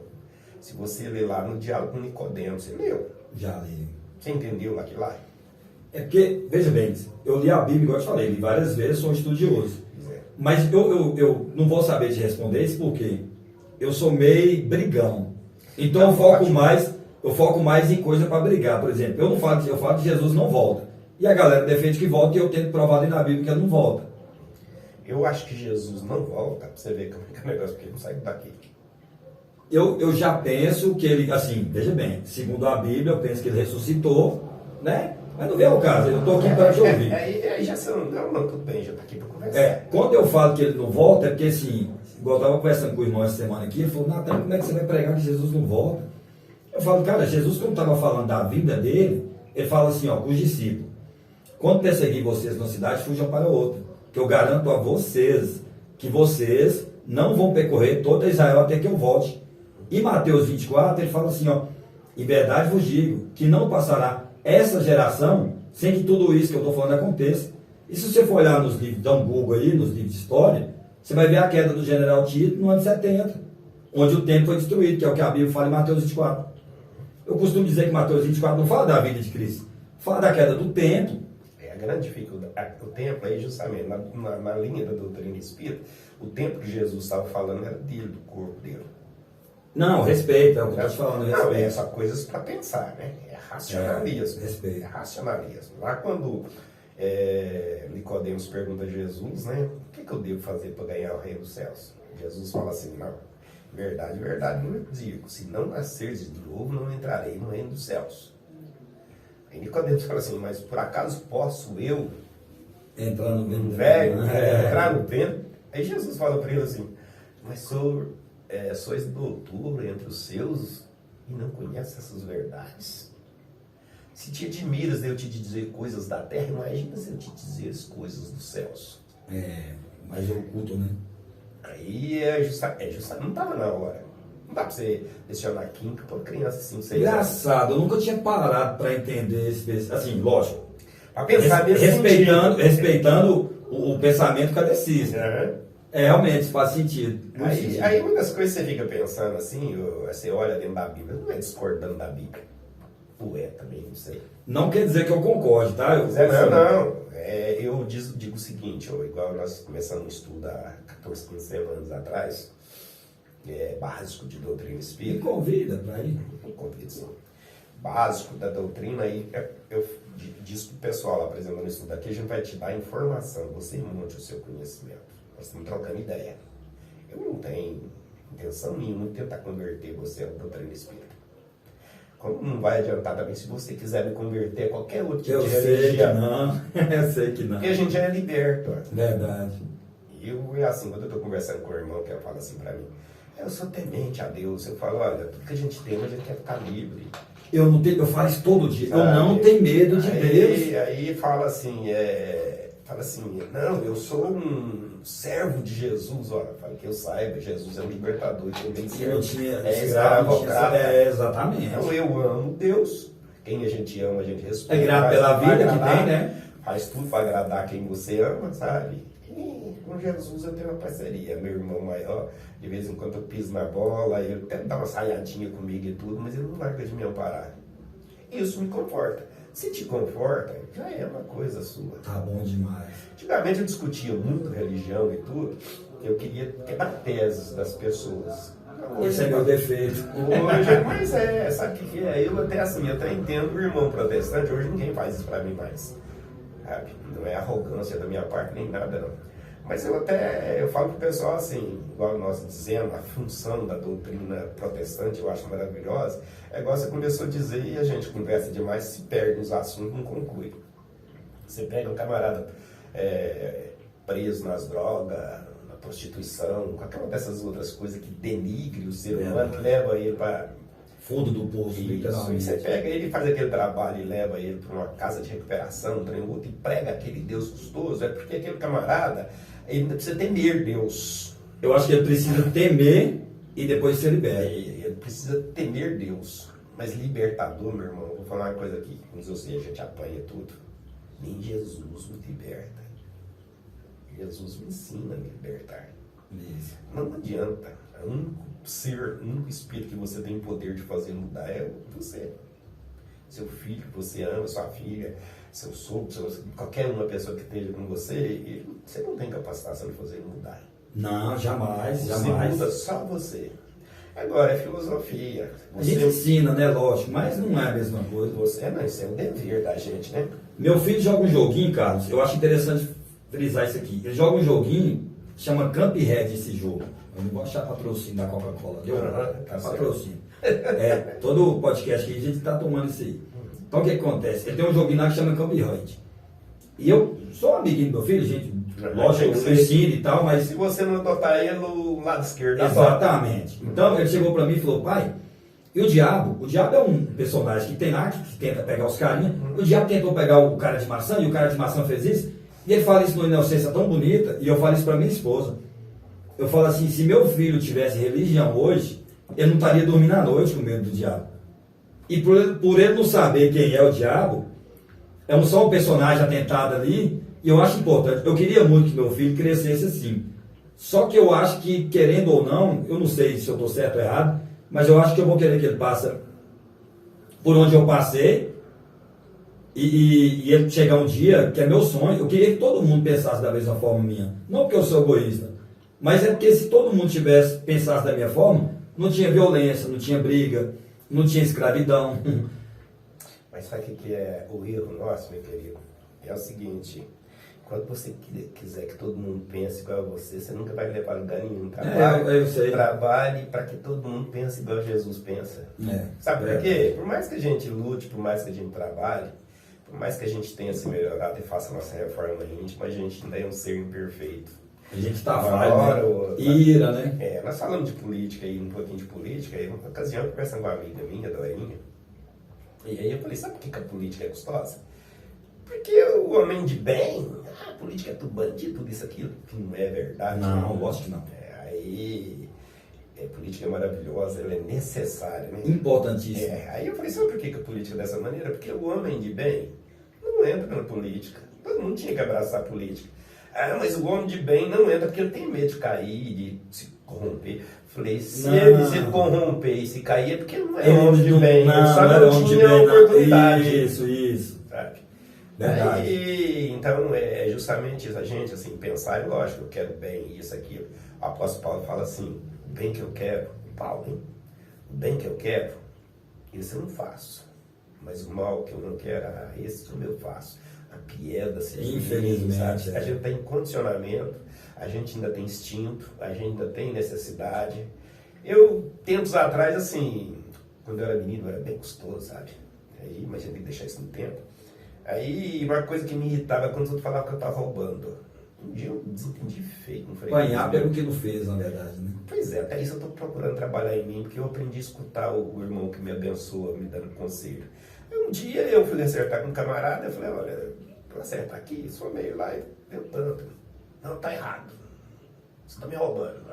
se você ler lá no Diálogo com Nicodemo, você leu? Já li. Você entendeu aquilo lá? É porque, veja bem, eu li a Bíblia, igual eu te falei, li várias vezes, sou estudioso. Mas eu não vou saber te responder isso porque eu sou meio brigão. Então eu foco mais em coisa para brigar. Por exemplo, eu falo que Jesus não volta. E a galera defende que volta e eu tento provar ali na Bíblia que ele não volta. Eu acho que Jesus não volta, pra você ver como é que é o negócio, porque ele não sai daqui. Eu já penso que ele, assim, veja bem, segundo a Bíblia, eu penso que ele ressuscitou, né? Mas não vem ao caso, eu estou aqui para te ouvir. Aí já são, não, tudo bem, já está aqui para conversar. Quando eu falo que ele não volta, é porque assim, igual eu estava conversando com o irmão essa semana aqui, ele falou, Natan, como é que você vai pregar que Jesus não volta? Eu falo, cara, Jesus, quando estava falando da vinda dele, ele fala assim, ó, com os discípulos, quando perseguir vocês numa cidade, fujam para outra. Que eu garanto a vocês que vocês não vão percorrer toda Israel até que eu volte. E Mateus 24, ele fala assim, ó, em verdade vos digo, que não passará essa geração sem que tudo isso que eu estou falando aconteça. E se você for olhar nos livros, dá um Google aí, nos livros de história, você vai ver a queda do general Tito no ano 70, onde o templo foi destruído, que é o que a Bíblia fala em Mateus 24. Eu costumo dizer que Mateus 24 não fala da vida de Cristo, fala da queda do templo. A grande dificuldade, o templo aí justamente, na linha da doutrina espírita, o templo que Jesus estava falando era dele, do corpo dele. Não, respeita, é o que eu estou te falando, não, respeita. É só coisas para pensar, né? É racionalismo. Respeito. É racionalismo. Lá quando Nicodemos pergunta a Jesus, né? O que eu devo fazer para ganhar o reino dos céus? Jesus fala assim, não, verdade, não eu digo, se não nasceres de novo, não entrarei no reino dos céus. Aí Nicodemos fala assim, mas por acaso posso eu entrar no ventre velho, entrar no ventre? Aí Jesus fala para ele assim, mas sois doutor entre os seus e não conhece essas verdades? Se te admiras de eu te dizer coisas da terra, imagina se eu te dizer as coisas dos céus. Mais oculto, né? Aí não estava na hora. Não dá pra você lecionar química para criança assim, 6 anos. Engraçado, eu nunca tinha parado para entender esse, assim, lógico. Pra pensar respeitando o pensamento cadecista. Realmente faz sentido. Aí uma das coisas que você fica pensando assim, você olha dentro da Bíblia, não é discordando da Bíblia. Também, não sei. Não quer dizer que eu concorde, tá? Não. Eu digo o seguinte, igual nós começamos um estudo há 14, 15 semanas atrás, básico de doutrina espírita. Me convida para ir. Me convida, sim. Básico da doutrina, aí eu disse pro pessoal lá, por exemplo, no estudo aqui, a gente vai te dar informação, você monte o seu conhecimento. Nós estamos trocando ideia. Eu não tenho intenção nenhuma de tentar converter você à doutrina espírita. Como não vai adiantar também se você quiser me converter a qualquer outro tipo de religião. Eu sei que não. Porque a gente já é liberto. Verdade. É assim, quando eu estou conversando com o irmão, que ele fala assim para mim, eu sou temente a Deus. Eu falo, olha, tudo que a gente tem, a gente quer ficar livre. Eu falo isso todo dia. Sabe? Eu não tenho medo de Deus. Aí fala assim, fala assim, não, eu sou um servo de Jesus, olha, fala que eu saiba, Jesus é um libertador, também escravocrata. Exatamente. Então eu amo Deus, quem a gente ama, a gente respeita. É grato pela vida que tem, né? Faz tudo para agradar quem você ama, sabe? E com Jesus eu tenho uma parceria, meu irmão maior, de vez em quando eu piso na bola, ele até dá uma saiadinha comigo e tudo, mas ele não larga de me amparar. Isso me conforta. Se te conforta, já é uma coisa sua. Tá bom demais. Antigamente eu discutia muito religião e tudo, eu queria quebrar teses das pessoas. Esse é meu defeito. Hoje, mas sabe o que é? Eu até entendo o irmão protestante, hoje ninguém faz isso pra mim mais. Sabe? Não é arrogância da minha parte nem nada, não. Mas eu falo pro pessoal assim, igual nós dizemos, a função da doutrina protestante eu acho maravilhosa, é igual você começou a dizer e a gente conversa demais, se perde nos assuntos, não conclui. Você pega um camarada preso nas drogas, na prostituição, com aquela dessas outras coisas que denigre o ser humano, que leva ele para fundo do poço, literalmente. Você pega ele, faz aquele trabalho e leva ele para uma casa de recuperação, um trem outro, e prega aquele Deus custoso, é porque aquele camarada, ele precisa temer Deus. Eu acho que ele precisa temer e depois ser liberto. Ele precisa temer Deus. Mas libertador, meu irmão, vou falar uma coisa aqui, como a gente apanha tudo. Nem Jesus me liberta. Jesus me ensina a me libertar. Isso. Não adianta. O único espírito que você tem poder de fazer mudar é você. Seu filho que você ama, sua filha, seu sogro, qualquer uma pessoa que esteja com você, você não tem capacidade de fazer ele mudar. Não, jamais, você jamais. Muda só você. Agora é filosofia. A gente ensina, né, lógico, mas não é a mesma coisa. Isso é o dever da gente, né? Meu filho joga um joguinho, Carlos, eu acho interessante frisar isso aqui. Ele joga um joguinho, chama Cuphead esse jogo. Eu não vou achar patrocínio da Coca-Cola, viu? É patrocínio. Todo podcast que a gente está tomando isso aí. Então o que acontece? Ele tem um joguinho lá que chama Cuphead. E eu sou um amiguinho do meu filho, gente. Lógico, eu ensino e tal, mas... Se você não adotar ele, o lado esquerdo... Exatamente. Então ele chegou para mim e falou, pai, e o diabo é um personagem que tem lá, que tenta pegar os carinhas. O diabo tentou pegar o cara de maçã, e o cara de maçã fez isso. E ele fala isso numa inocência tão bonita, e eu falo isso para minha esposa. Eu falo assim, se meu filho tivesse religião hoje, ele não estaria dormindo à noite com medo do diabo. E por ele não saber quem é o diabo, é só um personagem atentado ali, e eu acho importante. Eu queria muito que meu filho crescesse assim. Só que eu acho que, querendo ou não, eu não sei se eu estou certo ou errado, mas eu acho que eu vou querer que ele passe por onde eu passei, e ele chegar um dia, que é meu sonho, eu queria que todo mundo pensasse da mesma forma minha. Não porque eu sou egoísta, mas é porque se todo mundo pensasse da minha forma, não tinha violência, não tinha briga, não tinha escravidão. Mas sabe o que é o erro nosso, meu querido? É o seguinte, quando você quiser que todo mundo pense igual a você, você nunca vai levar lugar nenhum. Eu sei. Trabalhe para que todo mundo pense igual Jesus pensa. Sabe por quê? Por mais que a gente lute, por mais que a gente trabalhe, por mais que a gente tenha se melhorado e faça a nossa reforma íntima, a gente ainda é um ser imperfeito. A gente está falando, né? Ira, né? Nós falamos de política aí, um pouquinho de política, aí numa ocasião eu conversando com uma amiga minha, Dorinha, e aí eu falei, sabe por que a política é gostosa? Porque o homem de bem, a política é tudo bandido, tudo isso, aquilo, que não é verdade. Não, eu gosto que não. A política é maravilhosa, ela é necessária, né? Importantíssima. Aí eu falei, sabe por que a política é dessa maneira? Porque o homem de bem não entra na política. Todo mundo tinha que abraçar a política. Mas o homem de bem não entra porque ele tem medo de cair, de se corromper. Falei, se ele se corromper e se cair é porque não é homem de bem. Não tinha oportunidade. Isso. Sabe? Então, é justamente isso, a gente assim, pensar, e lógico, eu quero bem, isso, aquilo. O apóstolo Paulo fala assim, o bem que eu quero, Paulo, hein? O bem que eu quero, isso eu não faço. Mas o mal que eu não quero, esse eu faço. A pieda, infelizmente, sabe? A gente tem condicionamento, a gente ainda tem instinto, a gente ainda tem necessidade. Eu, tempos atrás, assim, quando eu era menino, era bem gostoso, sabe? Aí, mas eu tenho que deixar isso no tempo. Aí, uma coisa que me irritava quando os outros falavam que eu estava roubando. Um dia eu desentendi feio. Apanhar pelo que não fez, na verdade, né? Pois é, até isso eu estou procurando trabalhar em mim, porque eu aprendi a escutar o irmão que me abençoa, me dando conselho. Um dia eu fui acertar com um camarada, eu falei, olha, Falei assim, tá aqui, somei lá e deu tanto. Não, tá errado. Você tá me roubando.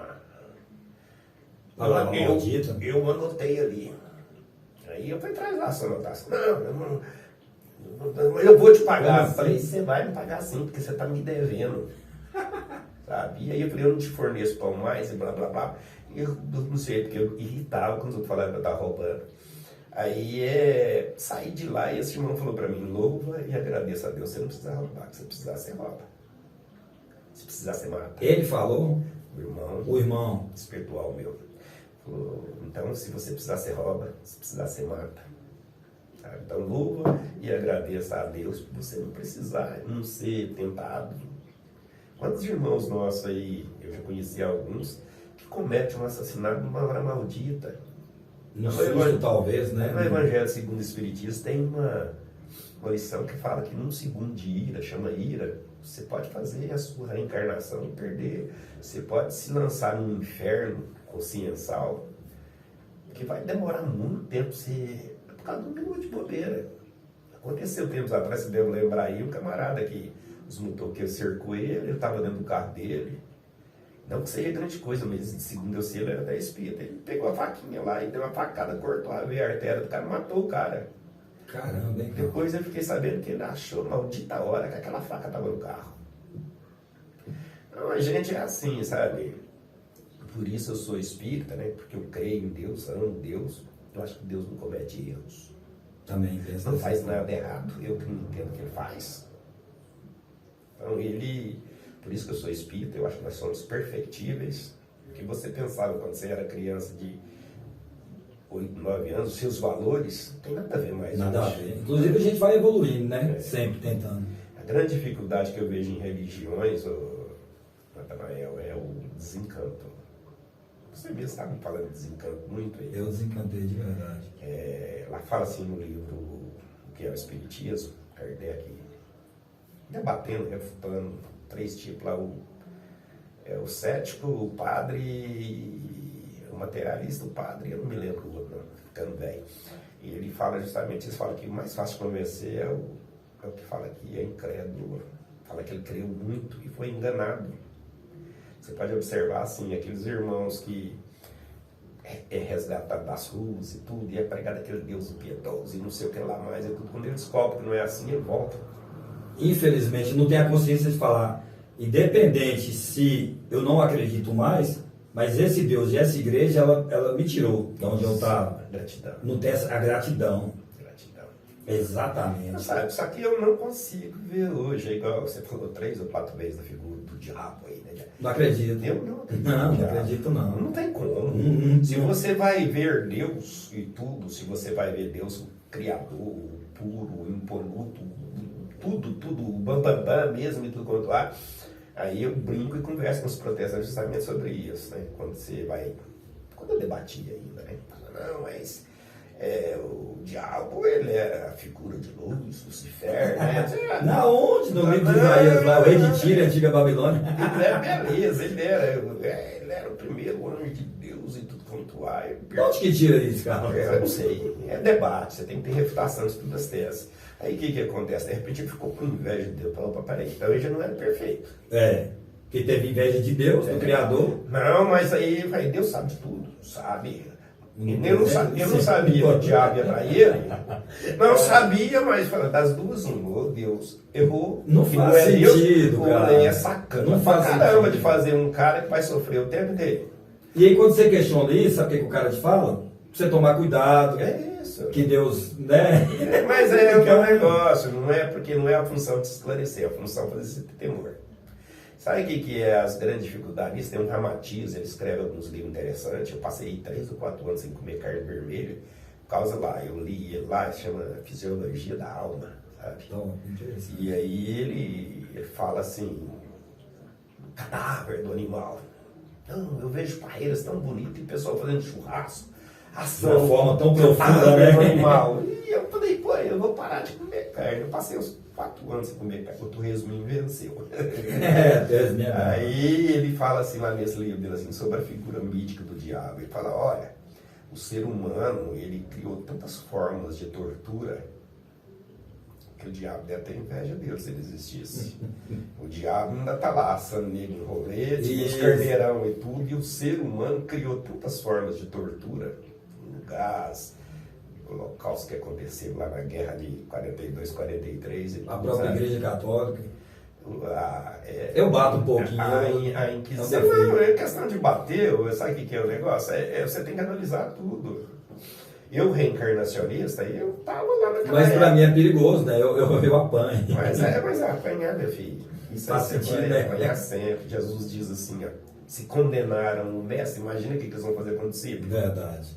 Palavra maldita. Eu anotei ali. Aí eu fui traz lá essa anotação. Não, eu vou te pagar. Eu falei, você vai me pagar sim, porque você tá me devendo. Sabe? E aí eu falei, eu não te forneço pão mais e blá blá blá. E eu não sei, porque eu irritava quando eu falava que eu tava roubando. Aí saí de lá e esse irmão falou pra mim, louva e agradeça a Deus, você não precisa roubar, se você precisar, você rouba. Se precisar, você mata. Ele falou? O irmão espiritual meu. Falou, então se você precisar, você rouba, se precisar, você mata. Sabe? Então louva e agradeça a Deus por você não precisar, não ser tentado. Quantos irmãos nossos aí, eu já conheci alguns, que cometem um assassinato numa hora maldita. No susto, talvez, né? No Evangelho segundo o Espiritismo tem uma lição que fala que num segundo de ira, chama ira, você pode fazer a sua reencarnação e perder. Você pode se lançar num inferno consciencial, que vai demorar muito tempo por causa de um minuto de bobeira. Aconteceu tempos atrás, você deve lembrar aí, um camarada que os motoqueiros cercou ele estava dentro do carro dele. Não que seja grande coisa, mas segundo eu sei, ele era até espírita. Ele pegou a faquinha lá e deu uma facada, cortou a veia, a artéria do cara, matou o cara. Caramba, hein? Depois eu fiquei sabendo que ele achou maldita hora que aquela faca estava no carro. Então a gente é assim, sabe? Por isso eu sou espírita, né? Porque eu creio em Deus, amo Deus. Eu acho que Deus não comete erros. Também pensa Não assim. faz nada errado. Eu que não entendo o que ele faz. Então por isso que eu sou espírita, eu acho que nós somos perfectíveis. O que você pensava quando você era criança de 8, 9 anos, os seus valores, não tem nada a ver mais. Nada a ver. Inclusive a gente vai evoluindo, né? Sempre tentando. A grande dificuldade que eu vejo em religiões, Natanael, é o desencanto. Você mesmo está me falando de desencanto muito aí. Eu desencantei de verdade. Lá fala assim no livro O que é o Espiritismo, Kardec, debatendo, refutando 3 tipos lá, o cético, o padre, o materialista, o padre, eu não me lembro o outro, ficando velho. E ele fala justamente isso, fala que o mais fácil de convencer é o que fala aqui, é incrédulo. Fala que ele creu muito e foi enganado. Você pode observar, assim, aqueles irmãos que é resgatado das ruas e tudo, e é pregado aquele Deus impiedoso e não sei o que lá mais, e tudo. Quando ele descobre que não é assim, ele volta. Infelizmente, não tem a consciência de falar, independente se eu não acredito mais, mas esse Deus e essa igreja, ela me tirou de onde eu estava. Gratidão. Não tem a gratidão. Gratidão. Exatamente. Sabe, só que eu não consigo ver hoje, é igual você falou 3 ou 4 vezes da figura do diabo aí, né? Não acredito. Eu não acredito. Não acredito não. Não tem como. Se você vai ver Deus e tudo, se você vai ver Deus, o Criador, o puro, o impoluto, tudo, o bambambam mesmo e tudo quanto há, aí eu brinco e converso com os protestantes justamente sobre isso, né? Quando eu debati ainda, né? Não, mas o diabo, ele é a figura de luz, Lucifer, né? Na onde? No livro de Isaías, lá, o rei de Tiro, a antiga Babilônia. Beleza, ele era o primeiro anjo de Deus e tudo quanto há. De onde que tira isso, cara? Eu não sei, é debate, você tem que ter refutação de todas as teses. Aí o que acontece? De repente ele ficou com inveja de Deus. Falou, peraí, então ele já não era perfeito. Que teve inveja de Deus, do Criador. Não, mas aí Deus sabe de tudo, sabe? Eu não sabia que o diabo ia pra ele. Não sabia, mas das duas, Deus errou. Não faz sentido, cara. Ou é sacana. Não faz caramba sentido de fazer um cara que vai sofrer o tempo inteiro. E aí quando você questiona isso, sabe o que o cara te fala? Pra você tomar cuidado. É isso. Que Deus, né? Mas é o negócio, não é porque não é a função de se esclarecer, é a função de fazer você ter temor. Sabe o que é as grandes dificuldades? Tem um Ramatiz, ele escreve alguns livros interessantes. Eu passei 3 ou 4 anos sem comer carne vermelha. Por causa lá, eu li ele lá, chama Fisiologia da Alma, sabe? Então, interessante. E aí ele fala assim, cadáver do animal. Não, eu vejo parreiras tão bonitas e o pessoal fazendo churrasco. De uma forma tão profunda, né? Animal. E eu falei, pô, eu vou parar de comer carne. Eu passei uns 4 anos sem comer carne. O torresmo me venceu. Deus me amou. Aí ele fala assim lá nesse livro dele, assim, sobre a figura mítica do diabo. Ele fala, olha, o ser humano, ele criou tantas formas de tortura que o diabo deve ter inveja dele se ele existisse. O diabo ainda está lá, assando nele em rolete, os carneirão e tudo, e o ser humano criou tantas formas de tortura, no gás, o holocausto que aconteceu lá na guerra de 42, 43. A própria Igreja Católica. Eu bato um pouquinho. A Inquisição não é questão de bater, sabe o que é o negócio? Você tem que analisar tudo. Eu, reencarnacionista, eu tava lá naquela Mas pra mim é perigoso, né? Eu apanho. Mas apanhar, meu filho. Isso faz sentido, né? Apanhar sempre. Jesus diz assim, ó, se condenaram o mestre, imagina o que eles vão fazer com o discípulo. Verdade.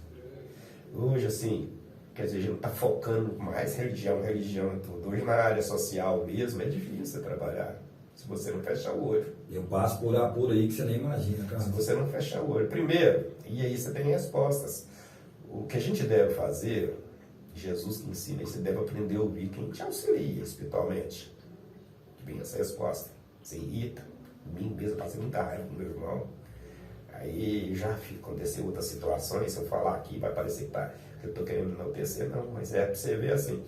Hoje, assim, quer dizer, a gente não tá focando mais religião e tudo. Hoje, na área social mesmo, é difícil você trabalhar. Se você não fechar o olho. Eu passo por aí que você nem imagina, cara. Se você não fechar o olho. Primeiro, e aí você tem respostas. O que a gente deve fazer, Jesus que ensina, você deve aprender a ouvir quem te auxilia espiritualmente. Que vem essa resposta. Você irrita. Mim mesmo, passei muita raiva com meu irmão. Aí já aconteceu outras situações, se eu falar aqui vai parecer que eu estou querendo enaltecer, não, mas é para você ver assim,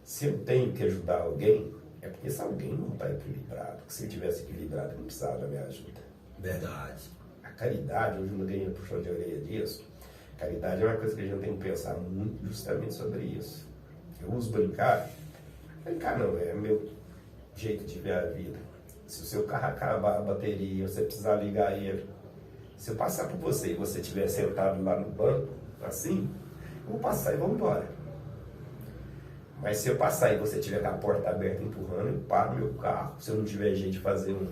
se eu tenho que ajudar alguém, é porque esse alguém não está equilibrado, porque se ele tivesse equilibrado, eu não precisava da minha ajuda. Verdade. A caridade, hoje eu não ganhei puxão de orelha disso, caridade é uma coisa que a gente tem que pensar muito justamente sobre isso. Eu uso brincar não, é meu jeito de ver a vida. Se o seu carro acabar a bateria, você precisar ligar ele, se eu passar por você e você estiver sentado lá no banco, assim, eu vou passar e vou embora. Mas se eu passar e você tiver com a porta aberta empurrando, eu paro meu carro. Se eu não tiver jeito de fazer eu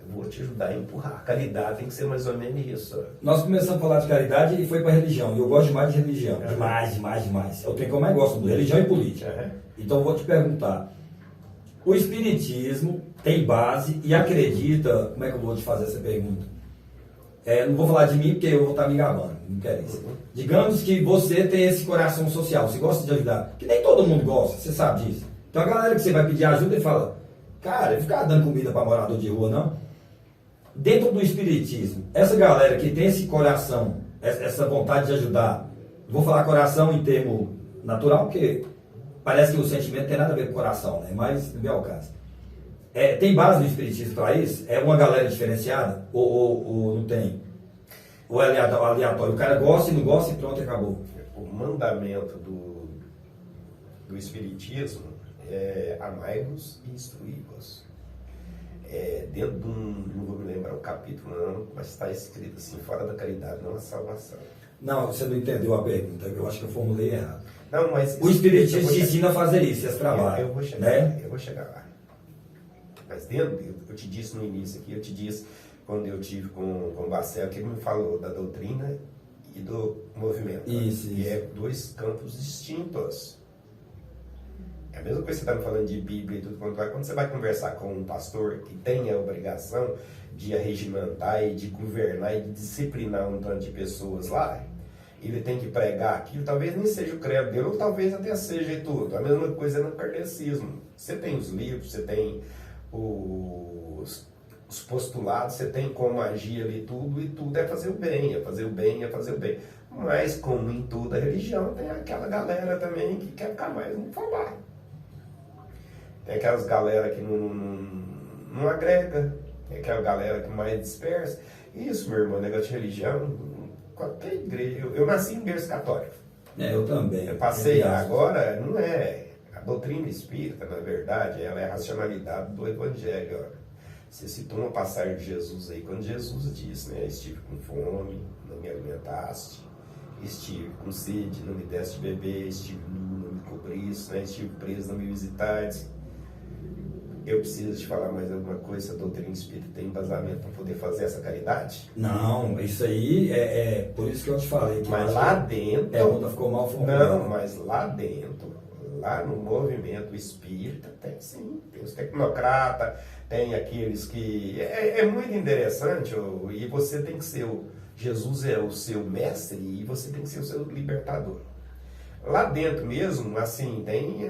vou te ajudar a empurrar. A caridade tem que ser mais ou menos isso. Nós começamos a falar de caridade e foi para religião. E eu gosto demais de religião. Demais. É o que eu mais gosto, religião e política. Então eu vou te perguntar. O espiritismo tem base e acredita... Como é que eu vou te fazer essa pergunta? Não vou falar de mim porque eu vou estar me gabando, não quero isso. Digamos que você tem esse coração social, você gosta de ajudar, que nem todo mundo gosta, você sabe disso. Então a galera que você vai pedir ajuda e fala, cara, eu ficar dando comida para morador de rua, não. Dentro do espiritismo, essa galera que tem esse coração, essa vontade de ajudar, vou falar coração em termo natural, porque parece que o sentimento tem nada a ver com o coração, né? Mas não é o caso. Tem base no espiritismo para isso? É uma galera diferenciada? Ou não tem? Ou é aleatório? O cara gosta e não gosta e pronto, acabou. O mandamento do espiritismo é amai-vos e instruí-vos. Dentro de não vou me lembrar o capítulo não, mas está escrito assim, fora da caridade não há salvação. Não, você não entendeu a pergunta, eu acho que eu formulei errado. Não, mas o espiritismo te ensina a fazer isso, esse trabalho. Eu vou chegar, né? Eu vou chegar lá. Mas dentro, eu te disse no início aqui, eu te disse quando eu tive com o Marcelo, que ele me falou da doutrina e do movimento. Isso. É dois campos distintos. É a mesma coisa que você está me falando de Bíblia e tudo quanto vai. Quando você vai conversar com um pastor que tem a obrigação de arregimentar e de governar e de disciplinar um tanto de pessoas lá, ele tem que pregar aquilo, talvez nem seja o credo dele, ou talvez até seja e tudo. A mesma coisa é no kardecismo. Você tem os livros, você tem os postulados, você tem como agir ali tudo, e tudo é fazer o bem, é fazer o bem, é fazer o bem. Mas, como em toda religião, tem aquela galera também que quer ficar mais no falar. Tem aquelas galera que não agrega, tem aquela galera que mais dispersa. Isso, meu irmão, negócio de religião, qualquer igreja. Eu nasci em berço católico. Eu também. Eu passei, agora não é. A doutrina espírita, na verdade, ela é a racionalidade do evangelho. Ó. Você citou uma passagem de Jesus aí, quando Jesus disse, né? Estive com fome, não me alimentaste. Estive com sede, não me deste beber. Estive nu, não me cobriste, né? Estive preso, não me visitaste. Eu preciso te falar mais alguma coisa, a doutrina espírita tem embasamento para poder fazer essa caridade? Não, isso aí é por isso que eu te falei. Que mas lá dentro... pergunta ficou mal formulada. Não, mas lá dentro, lá no movimento espírita, tem sim. Tem os tecnocratas, tem aqueles que... É muito interessante, e você tem que ser Jesus é o seu mestre e você tem que ser o seu libertador. Lá dentro mesmo, assim, tem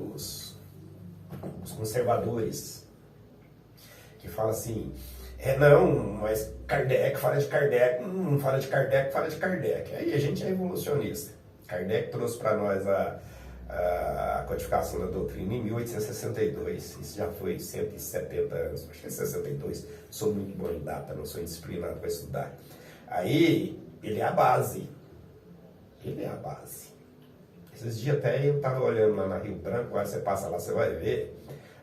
os conservadores que falam assim, não, mas Kardec fala de Kardec, não fala de Kardec, fala de Kardec. Aí a gente é evolucionista. Kardec trouxe para nós a codificação da doutrina em 1862. Isso já foi 170 anos, acho que é 62. Sou muito bom em data, não sou indisciplinado para estudar. Aí, ele é a base. Ele é a base. Esses dias até eu estava olhando lá na Rio Branco, agora você passa lá, você vai ver.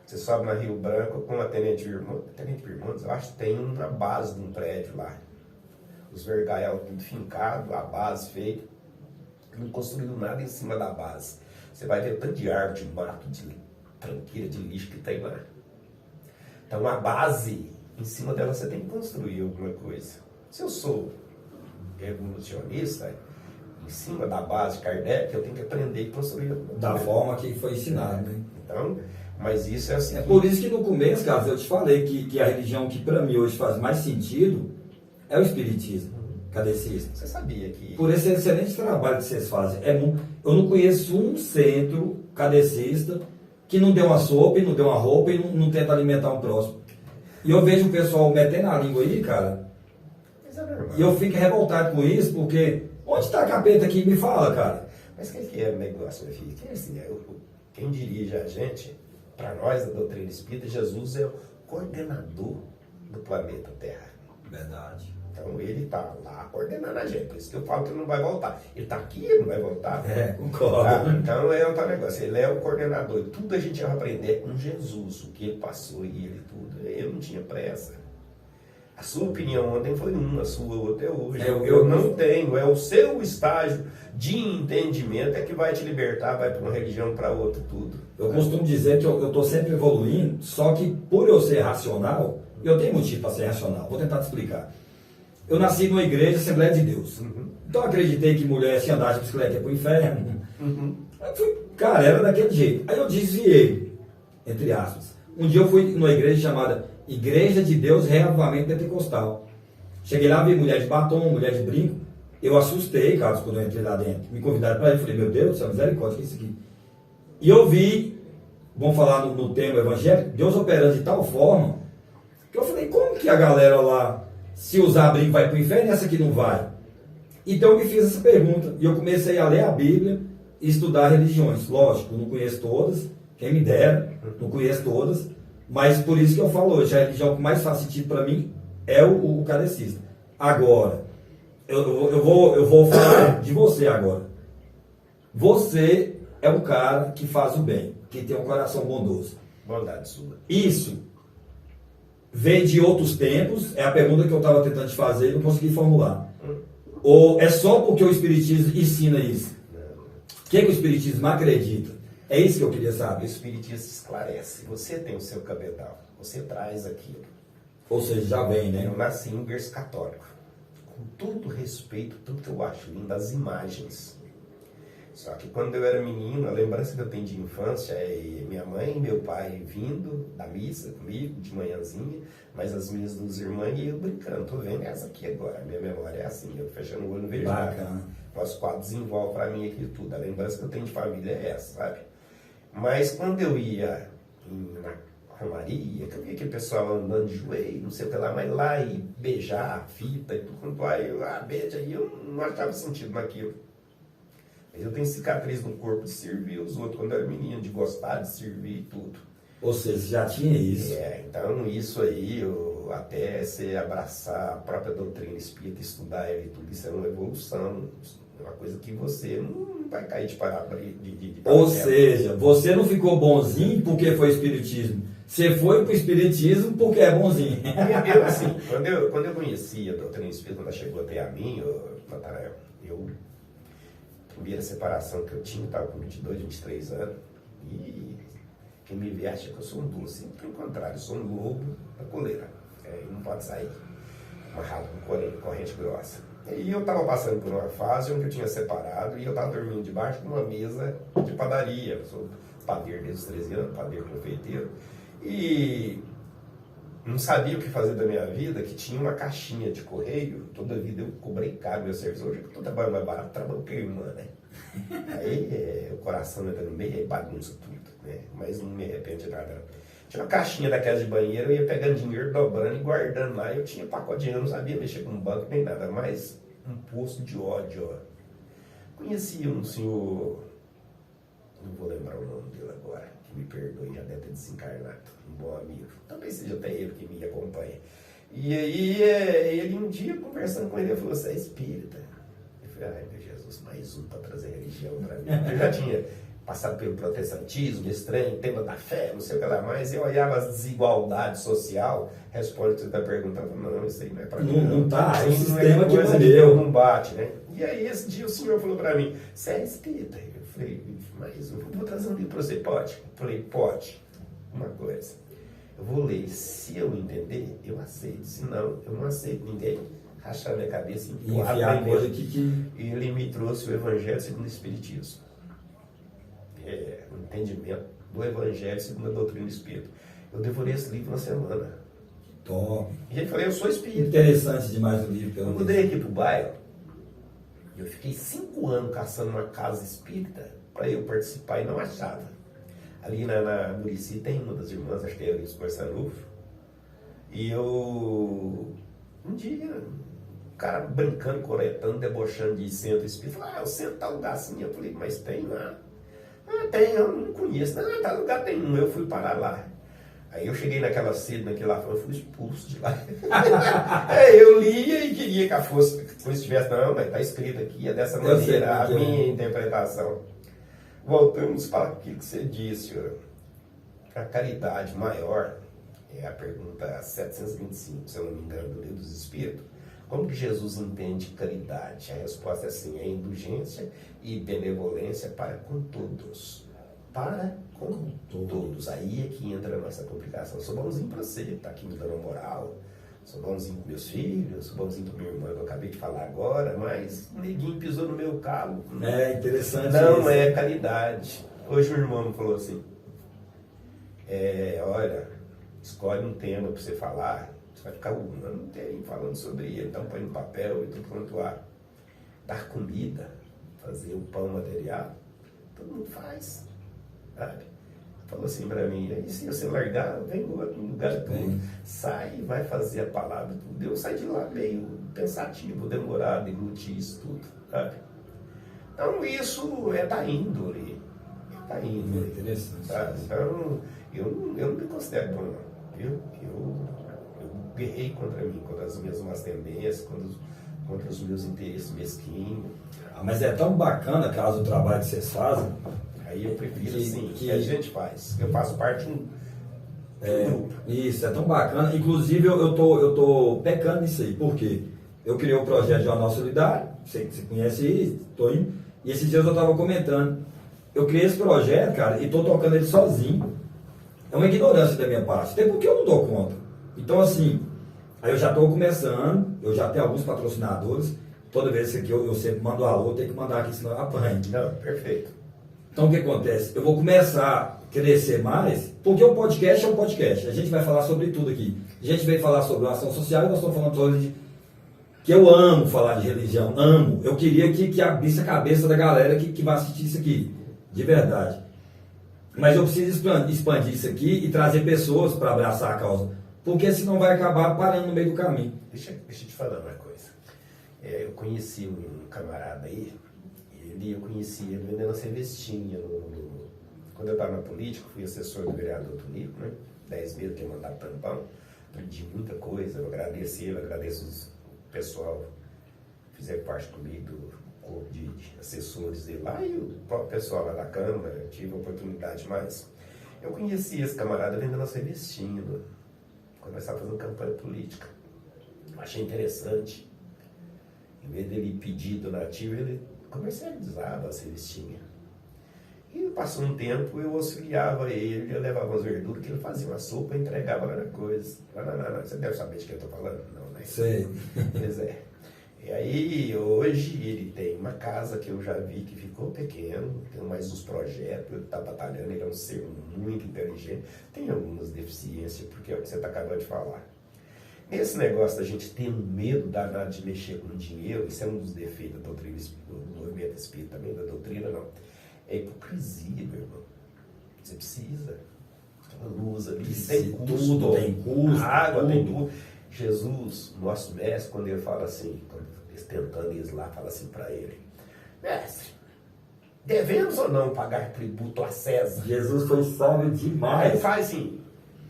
Você sobe na Rio Branco com a Tenente Pirmontes, eu acho que tem uma base de um prédio lá. Os vergaial tudo fincado, a base feita. Não construiu nada em cima da base. Você vai ver o tanto de árvore, de mato, de tranqueira, de lixo que tem lá. Então a base, em cima dela você tem que construir alguma coisa. Se eu sou evolucionista, em cima da base de Kardec, eu tenho que aprender a construir. Da forma que foi ensinado, né? Então, mas isso é assim. É por isso que no começo, Carlos, eu te falei que a religião que para mim hoje faz mais sentido é o espiritismo, kardecista. Você sabia que... Por esse excelente trabalho que vocês fazem. Eu não conheço um centro kardecista que não dê uma sopa e não dê uma roupa e não tenta alimentar um próximo. E eu vejo o pessoal metendo a língua aí, cara, e eu fico revoltado com isso, porque onde está a capeta aqui? Me fala, cara. Mas quem que é o negócio, meu filho? Quem dirige a gente, para nós da doutrina espírita, Jesus é o coordenador do planeta Terra. Verdade. Então ele está lá coordenando a gente. Por isso que eu falo que ele não vai voltar. Ele está aqui, ele não vai voltar. Concordo. Tá? Então é outro negócio. Ele é o coordenador. Tudo a gente vai aprender com Jesus, o que ele passou e ele tudo. Eu não tinha pressa. A sua opinião ontem foi uma, a sua outra é hoje. Eu não tenho. É o seu estágio de entendimento é que vai te libertar, vai para uma religião, para outra, tudo. Eu costumo dizer que eu estou sempre evoluindo, só que por eu ser racional, eu tenho motivo para ser racional. Vou tentar te explicar. Eu nasci numa igreja, Assembleia de Deus. Então eu acreditei que mulher, se andar de bicicleta, ia pro inferno. Cara, era daquele jeito. Aí eu desviei, entre aspas. Um dia eu fui numa igreja chamada Igreja de Deus Reavivamento Pentecostal. Cheguei lá, vi mulher de batom, mulher de brinco. Eu assustei, Carlos, quando eu entrei lá dentro. Me convidaram para ir. Falei, meu Deus do céu, misericórdia, o que é isso aqui? E eu vi, vamos falar no tema evangélico, Deus operando de tal forma, que eu falei, como que a galera lá, se usar brinco, vai para o inferno e essa aqui não vai? Então eu me fiz essa pergunta. E eu comecei a ler a Bíblia e estudar religiões. Lógico, não conheço todas, quem me dera, não conheço todas. Mas por isso que eu falo hoje, a religião que mais faz sentido para mim é o kardecista. Agora, eu vou falar de você agora. Você é um cara que faz o bem, que tem um coração bondoso. Bondade sua. Isso vem de outros tempos? É a pergunta que eu estava tentando te fazer e não consegui formular. Ou é só porque o Espiritismo ensina isso? O que o Espiritismo acredita? É isso que eu queria saber. O Espiritismo esclarece. Você tem o seu cabedal. Você traz aquilo. Ou seja, já vem, né? Eu nasci em berço católico. Com todo respeito, tudo que eu acho lindo, as imagens. Só que quando eu era menino, a lembrança que eu tenho de infância é minha mãe e meu pai vindo da missa comigo, de manhãzinha, mas as minhas duas irmãs e eu brincando. Tô vendo essa aqui agora. A minha memória é assim, eu fechando o olho não vejo nada. Nosso quadro desenvolve para mim aqui tudo. A lembrança que eu tenho de família é essa, sabe? Mas quando eu ia na romaria, que eu via aquele pessoal andando de joelho, não sei o que lá, mas lá e beijar a fita e tudo quanto aí, eu beija, aí eu não achava sentido naquilo. Mas eu tenho cicatriz no corpo de servir os outros quando eu era menino, de gostar de servir e tudo. Ou seja, já tinha isso. Então isso aí, até você abraçar a própria doutrina espírita, estudar ela e tudo, isso é uma evolução, é uma coisa que você não vai cair de paraquedas. Ou seja, você não ficou bonzinho porque foi espiritismo. Você foi pro espiritismo porque é bonzinho. Eu assim, quando eu conheci a doutrina espírita, quando ela chegou até a mim, Natanael, a primeira separação que eu tinha, estava com 22, 23 anos, e quem me vê acha que eu sou um doce. Pelo contrário, eu sou um lobo da coleira. E não pode sair amarrado com corrente grossa. E eu estava passando por uma fase onde eu tinha separado e eu estava dormindo debaixo de uma mesa de padaria. Eu sou padeiro desde os 13 anos, padeiro confeiteiro. E não sabia o que fazer da minha vida, que tinha uma caixinha de correio. Toda a vida eu cobrei caro meu serviço. Hoje eu estou trabalhando mais barato, trabalho com a irmã, né? Aí o coração entra no meio e bagunça tudo, né? Mas não me arrependo de nada. Tinha uma caixinha daquelas de banheiro, eu ia pegando dinheiro, dobrando e guardando lá. Eu tinha pacote de dinheiro, não sabia mexer com banco nem nada, mas um poço de ódio. Conhecia um senhor não vou lembrar o nome dele agora, que me perdoe, já deve ter desencarnado, um bom amigo. Talvez seja até ele que me acompanha. E aí, ele um dia, conversando com ele, falou, você é espírita? Eu falei, ai meu Jesus, mais um para trazer religião para mim. Eu já tinha passado pelo protestantismo, estranho, tema da fé, não sei o que lá mais, eu olhava as desigualdades social, responde que você está perguntando, não, isso aí não é para mim. Não tá, é o não sistema que coisa de valeu. Deus, não bate, né? E aí, esse dia, o senhor falou para mim, você é espírita? Eu falei, mas eu vou trazer um livro para você, pode? Eu falei, pode. Uma coisa, eu vou ler, se eu entender, eu aceito, se não, eu não aceito ninguém rachar minha cabeça e enfiar coisa que... E ele me trouxe o Evangelho segundo o Espiritismo. O entendimento do Evangelho segundo a doutrina do Espírito. Eu devorei esse livro uma semana. Top. E ele falou, eu sou espírita. Interessante demais o livro. Eu mudei aqui pro bairro. Eu fiquei 5 anos caçando uma casa espírita para eu participar e não achava. Ali na Murici tem uma das irmãs, acho que é a Eurico Barçanufo. E eu... Um dia, o cara brincando, coretando, debochando de centro espírita. Falou, eu sento tal lugar assim. Eu falei, mas tem lá. Tem, eu não conheço. Não, tal lugar tem um. Eu fui parar lá. Aí eu cheguei naquela sede, naquele lá, eu fui expulso de lá. Eu lia e queria que a fosse estivesse, não, mas está escrito aqui, é dessa maneira, a minha interpretação. Voltamos para aquilo que você disse, a caridade maior, é a pergunta 725, se eu não me engano, do Livro dos Espíritos. Como que Jesus entende caridade? A resposta é assim, é indulgência e benevolência para com todos. Para com todos. Aí é que entra a nossa complicação. Eu sou bonzinho para você, tá aqui me dando moral. Sou bonzinho com meus filhos, sou bonzinho com minha irmã, que eu acabei de falar agora, mas o neguinho pisou no meu calo. É interessante. Não isso. É caridade. Hoje o irmão me falou assim, olha, escolhe um tema para você falar, você vai ficar um ano inteiro falando sobre ele, então põe no papel e tudo quanto há. Dar comida, fazer o pão material, todo mundo faz. Sabe? Falou assim pra mim, aí se você largar, vem no outro lugar tudo, sai e vai fazer a palavra, tudo. Eu saí de lá meio pensativo, demorado, englutir isso tudo, sabe? Então isso é da índole, interessante, sabe? Então eu não me considero bom, não, viu? Eu guerrei contra mim, contra as minhas más tendências, contra os meus interesses mesquinhos. Mas é tão bacana, caso o trabalho que vocês fazem. Aí eu prefiro que a gente faz. Eu faço parte de um grupo. Isso, é tão bacana. Inclusive, eu tô pecando nisso aí. Por quê? Eu criei o projeto Jornal Solidário, você conhece aí, tô indo. E esses dias eu tava comentando. Eu criei esse projeto, cara, e tô tocando ele sozinho. É uma ignorância da minha parte. Até porque eu não dou conta. Então, assim, aí eu já tô começando, eu já tenho alguns patrocinadores. Toda vez que eu sempre mando alô, eu tenho que mandar aqui, senão eu apanho. Não, perfeito. Então o que acontece? Eu vou começar a crescer mais, porque o podcast é um podcast. A gente vai falar sobre tudo aqui. A gente veio falar sobre ação social e nós estamos falando sobre de que eu amo falar de religião, amo. Eu queria que abrisse a cabeça da galera que vai assistir isso aqui, de verdade. Mas eu preciso expandir isso aqui e trazer pessoas para abraçar a causa, porque senão vai acabar parando no meio do caminho. Deixa eu te falar uma coisa. Eu conheci um camarada aí, eu conheci ele vendendo cervestinha. Quando eu estava na política, fui assessor do vereador Tonico, né? 10 meses que ele mandava tampão, aprendi muita coisa, eu agradeço ele, agradeço o pessoal que fizeram parte comigo do corpo de assessores dele lá e o próprio pessoal lá da Câmara, eu tive a oportunidade mais. Eu conheci esse camarada vendendo cervestinha, quando nós estávamos fazendo campanha política. Achei interessante. Em vez dele pedir donativo, ele comercializava a cervestinha. E passou um tempo, eu auxiliava ele, eu levava as verduras, que ele fazia uma sopa e entregava lá na coisa. Não, você deve saber de quem eu estou falando? Não, né? Sei. Pois é. E aí, hoje, ele tem uma casa que eu já vi que ficou pequeno, tem mais uns projetos, ele está batalhando, ele é um ser muito inteligente, tem algumas deficiências, porque é o que você está acabando de falar. Esse negócio da gente ter medo danado de mexer com dinheiro, isso é um dos defeitos da doutrina do movimento espírita também, da doutrina não. É hipocrisia, meu irmão. Você precisa. A luz ali, tem custo. Tudo tem custo. A água tem tudo. Jesus, nosso mestre, quando ele fala assim, quando eles tentando ir lá, fala assim para ele, mestre, devemos ou não pagar tributo a César? Jesus foi sábio Aí demais. ele faz assim,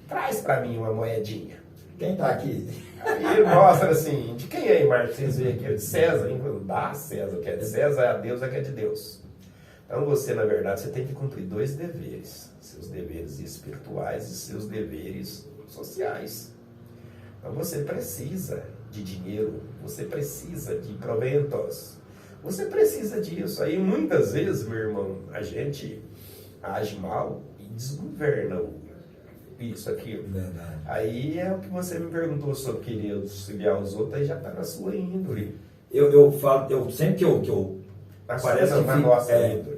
traz para mim uma moedinha. Quem tá aqui? Aí ele mostra assim, de quem é, Marcos? Vocês veem aqui, é de César, hein? Dá a César, o que é de César é a Deus, é que é de Deus. Então você, na verdade, você tem que cumprir 2 deveres, seus deveres espirituais e seus deveres sociais. Então você precisa de dinheiro, você precisa de proventos, você precisa disso. Aí muitas vezes, meu irmão, a gente age mal e desgoverna isso, aquilo. Verdade. Aí é o que você me perguntou sobre querer auxiliar os outros, aí já está na sua índole. Eu falo, sempre que eu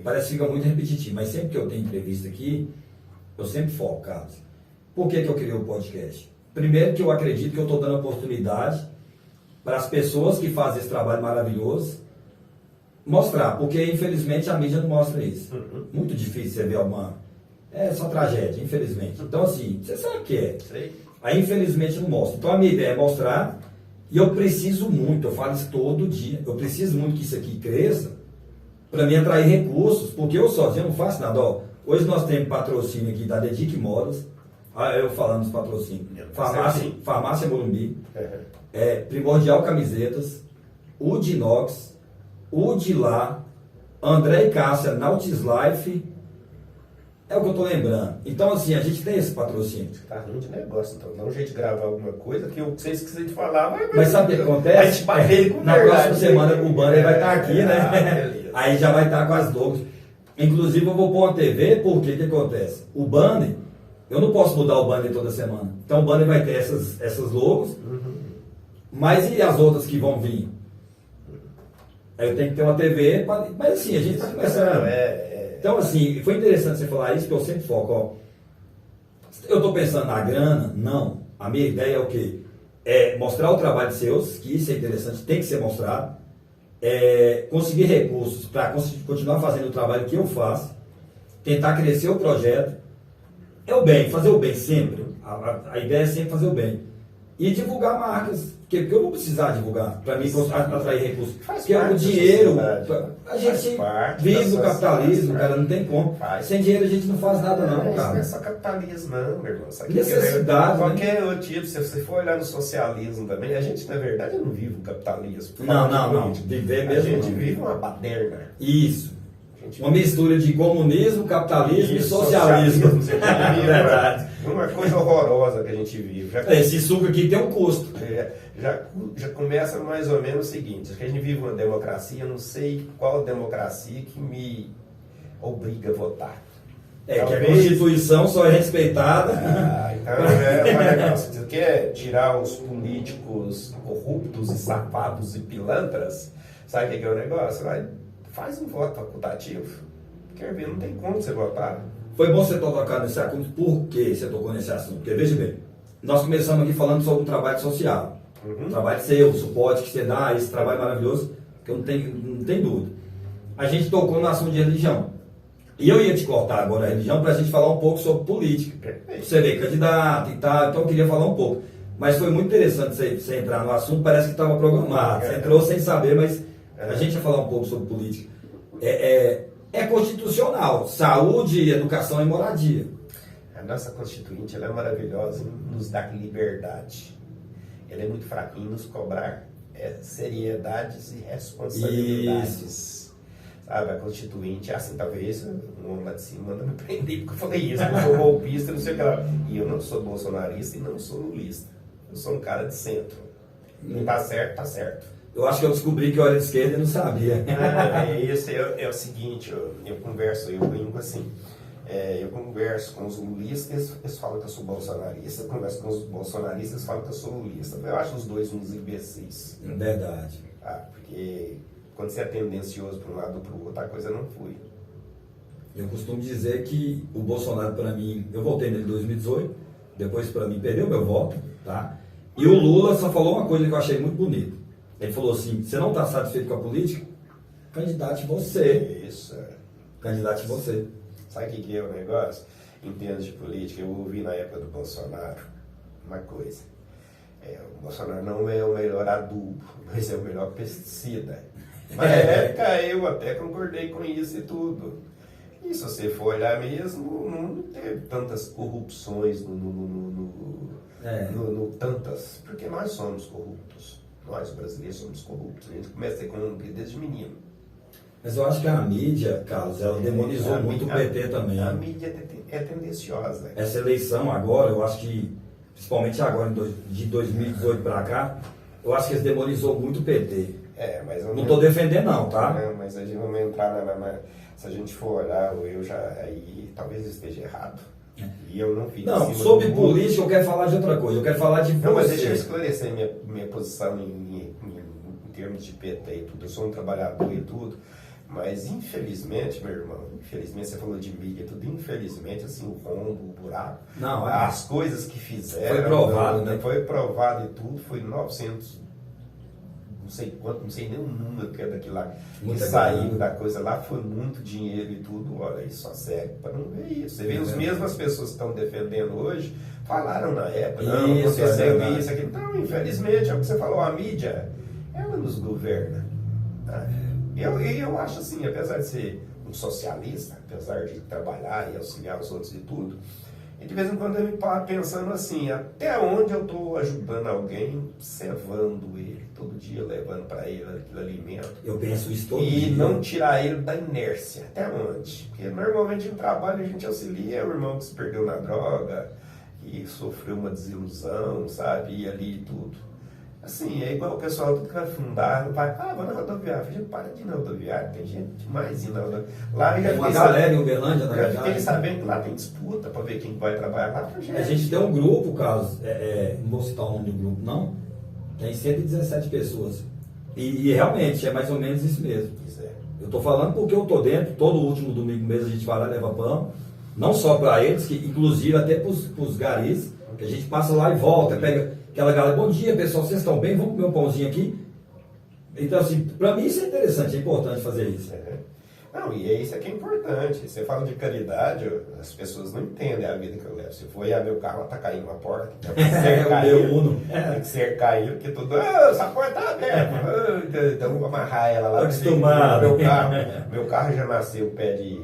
Parece que fica muito repetitivo, mas sempre que eu tenho entrevista aqui, eu sempre foco, Carlos. Por que eu criei o podcast? Primeiro que eu acredito que eu estou dando oportunidade para as pessoas que fazem esse trabalho maravilhoso mostrar, porque infelizmente a mídia não mostra isso. Muito difícil você ver alguma... É só tragédia, infelizmente. Então assim, você sabe o que é. Sei. Aí infelizmente não mostra. Então a minha ideia é mostrar, e eu preciso muito, eu falo isso todo dia, eu preciso muito que isso aqui cresça para mim atrair recursos, porque eu sozinho não faço nada. Ó, hoje nós temos patrocínio aqui da Dedic Modas, eu falando dos patrocínios, Farmácia Morumbi, Primordial Camisetas, o Dinox, o Dilá, André e Cássia, Nautis Life, é o que eu tô lembrando. Então assim, a gente tem esse patrocínio. Tá ruim de negócio, então dá um jeito de gravar alguma coisa que eu sei esqueci de falar, mas sabe o que acontece? Na próxima semana o banner vai estar aqui, né? Aí já vai estar com as logos. Inclusive eu vou pôr uma TV, porque o que acontece? O banner, eu não posso mudar o banner toda semana. Então o banner vai ter essas logos, mas e as outras que vão vir? Aí eu tenho que ter uma TV, mas assim, a gente está começando. Então assim, foi interessante você falar isso, que eu sempre foco, ó. Eu estou pensando na grana? Não. A minha ideia é o quê? É mostrar o trabalho seus, que isso é interessante, tem que ser mostrado. Conseguir recursos para continuar fazendo o trabalho que eu faço, tentar crescer o projeto, é o bem, fazer o bem sempre, a ideia é sempre fazer o bem, e divulgar marcas, porque eu vou precisar divulgar, para mim atrair recursos, porque o dinheiro, a gente vive do capitalismo, cara, não tem como, sem dinheiro a gente não faz nada não, cara. Não é só capitalismo não, meu irmão. Necessidade, qualquer outro tipo, se você for olhar no socialismo também, a gente na verdade não vive o capitalismo. Não, viver mesmo. A gente vive uma baderna. Isso. Uma mistura de comunismo, capitalismo e socialismo. Verdade. Uma coisa horrorosa que a gente vive. Esse suco aqui tem um custo. Já começa mais ou menos o seguinte: que a gente vive uma democracia, eu não sei qual democracia que me obriga a votar. Que a Constituição só é respeitada. Então é um negócio. Você quer tirar os políticos corruptos e safados e pilantras? Sabe o que é o negócio? Faz um voto facultativo. Quer ver? Não tem como você votar. Foi bom você tocar nesse assunto. Por que você tocou nesse assunto? Porque, veja bem, nós começamos aqui falando sobre o trabalho social. O trabalho seu, o suporte que você dá, esse trabalho maravilhoso, que eu não tenho dúvida. A gente tocou no assunto de religião. E eu ia te cortar agora a religião para a gente falar um pouco sobre política. Você vê, candidato e tal, então eu queria falar um pouco. Mas foi muito interessante você entrar no assunto, parece que estava programado. Você entrou sem saber, mas a gente ia falar um pouco sobre política. É constitucional, saúde, educação e moradia. A nossa Constituinte ela é maravilhosa, nos dá liberdade. Ela é muito fraca em nos cobrar seriedades e responsabilidades. Isso. Sabe, a Constituinte é assim, talvez um homem lá de cima manda me prender porque eu falei isso, eu sou golpista, não sei o que lá. E eu não sou bolsonarista e não sou lulista. Eu sou um cara de centro. Não tá certo, tá certo. Eu acho que eu descobri que eu era de esquerda e não sabia. É o seguinte, eu brinco assim, eu converso com os lulistas, eles falam que eu sou bolsonarista, eu converso com os bolsonaristas, eles falam que eu sou lulista. Eu acho os dois uns imbecis. Verdade. Porque quando você é tendencioso para um lado ou para o outro, a coisa não flui. Eu costumo dizer que o Bolsonaro, para mim, eu votei nele em 2018, depois para mim perdeu meu voto, tá? E o Lula só falou uma coisa que eu achei muito bonita. Ele falou assim: você não está satisfeito com a política? Candidate você. Isso. Candidate você. Sabe o que é o negócio? Em termos de política, eu ouvi na época do Bolsonaro uma coisa. O Bolsonaro não é o melhor adubo, mas é o melhor pesticida. Na época eu até concordei com isso e tudo. E se você for olhar mesmo, não teve tantas corrupções tantas, porque nós somos corruptos. Nós brasileiros somos corruptos. A gente começa a corromper desde menino. Mas eu acho que a mídia, Carlos, ela demonizou muito o PT também. A mídia é tendenciosa. Essa eleição agora, eu acho que, principalmente agora, de 2018 para cá, eu acho que eles demonizou muito o PT. Mas eu não estou defendendo não, tá? Não, mas a gente vamos entrar se a gente for olhar, eu já aí talvez esteja errado. E eu não fiz. Não, sobre política eu quero falar de outra coisa. Eu quero falar de Não, mas deixa eu esclarecer minha posição em termos de PT e tudo. Eu sou um trabalhador e tudo. Mas infelizmente, meu irmão, você falou de mídia, tudo, infelizmente, assim, o rombo, o buraco, as coisas que fizeram. Foi provado, né? Foi provado e tudo, foi 900, não sei quanto, não sei nem o número que é daquilo lá, que saiu da coisa lá, foi muito dinheiro e tudo, olha, isso só serve para não ver isso. Você vê, as mesmas pessoas que estão defendendo hoje, falaram na época, não, aconteceu isso, aquilo. Então, infelizmente, é o que você falou, a mídia, ela nos governa, tá? Eu acho assim, apesar de ser um socialista, apesar de trabalhar e auxiliar os outros e tudo, e de vez em quando eu me paro pensando assim, até onde eu estou ajudando alguém, servando ele, todo dia levando para ele aquele alimento. Eu penso isso todo dia. E não tirar ele da inércia, até onde? Porque normalmente no trabalho a gente auxilia o irmão que se perdeu na droga, que sofreu uma desilusão, sabe, e ali e tudo. Assim, é igual o pessoal tudo que vai fundar, vai, vou na rodoviária. Eu falei, para de ir na rodoviária, tem gente demais indo na rodoviária. Lá eu já uma galera em Uberlândia, na verdade. Já fiquei sabendo que lá tem disputa para ver quem vai trabalhar lá. A gente tem um grupo, Carlos, não vou citar o nome do grupo, não, tem 117 pessoas. E realmente, é mais ou menos isso mesmo. Eu estou falando porque eu estou dentro, todo último domingo mesmo a gente vai lá e leva pão, não só para eles, que inclusive até para os garis, que a gente passa lá e volta, pega aquela galera, bom dia pessoal, vocês estão bem? Vamos comer um pãozinho aqui? Então assim, para mim isso é interessante, é importante fazer isso. Não, e isso aqui é importante. Você fala de caridade, as pessoas não entendem a vida que eu levo. Se for meu carro, tá caindo uma porta, tem que cercar ele, tem que cercar ele, porque tudo, essa porta tá aberta, então vou amarrar ela lá. Acostumado. Meu carro já nasceu pé de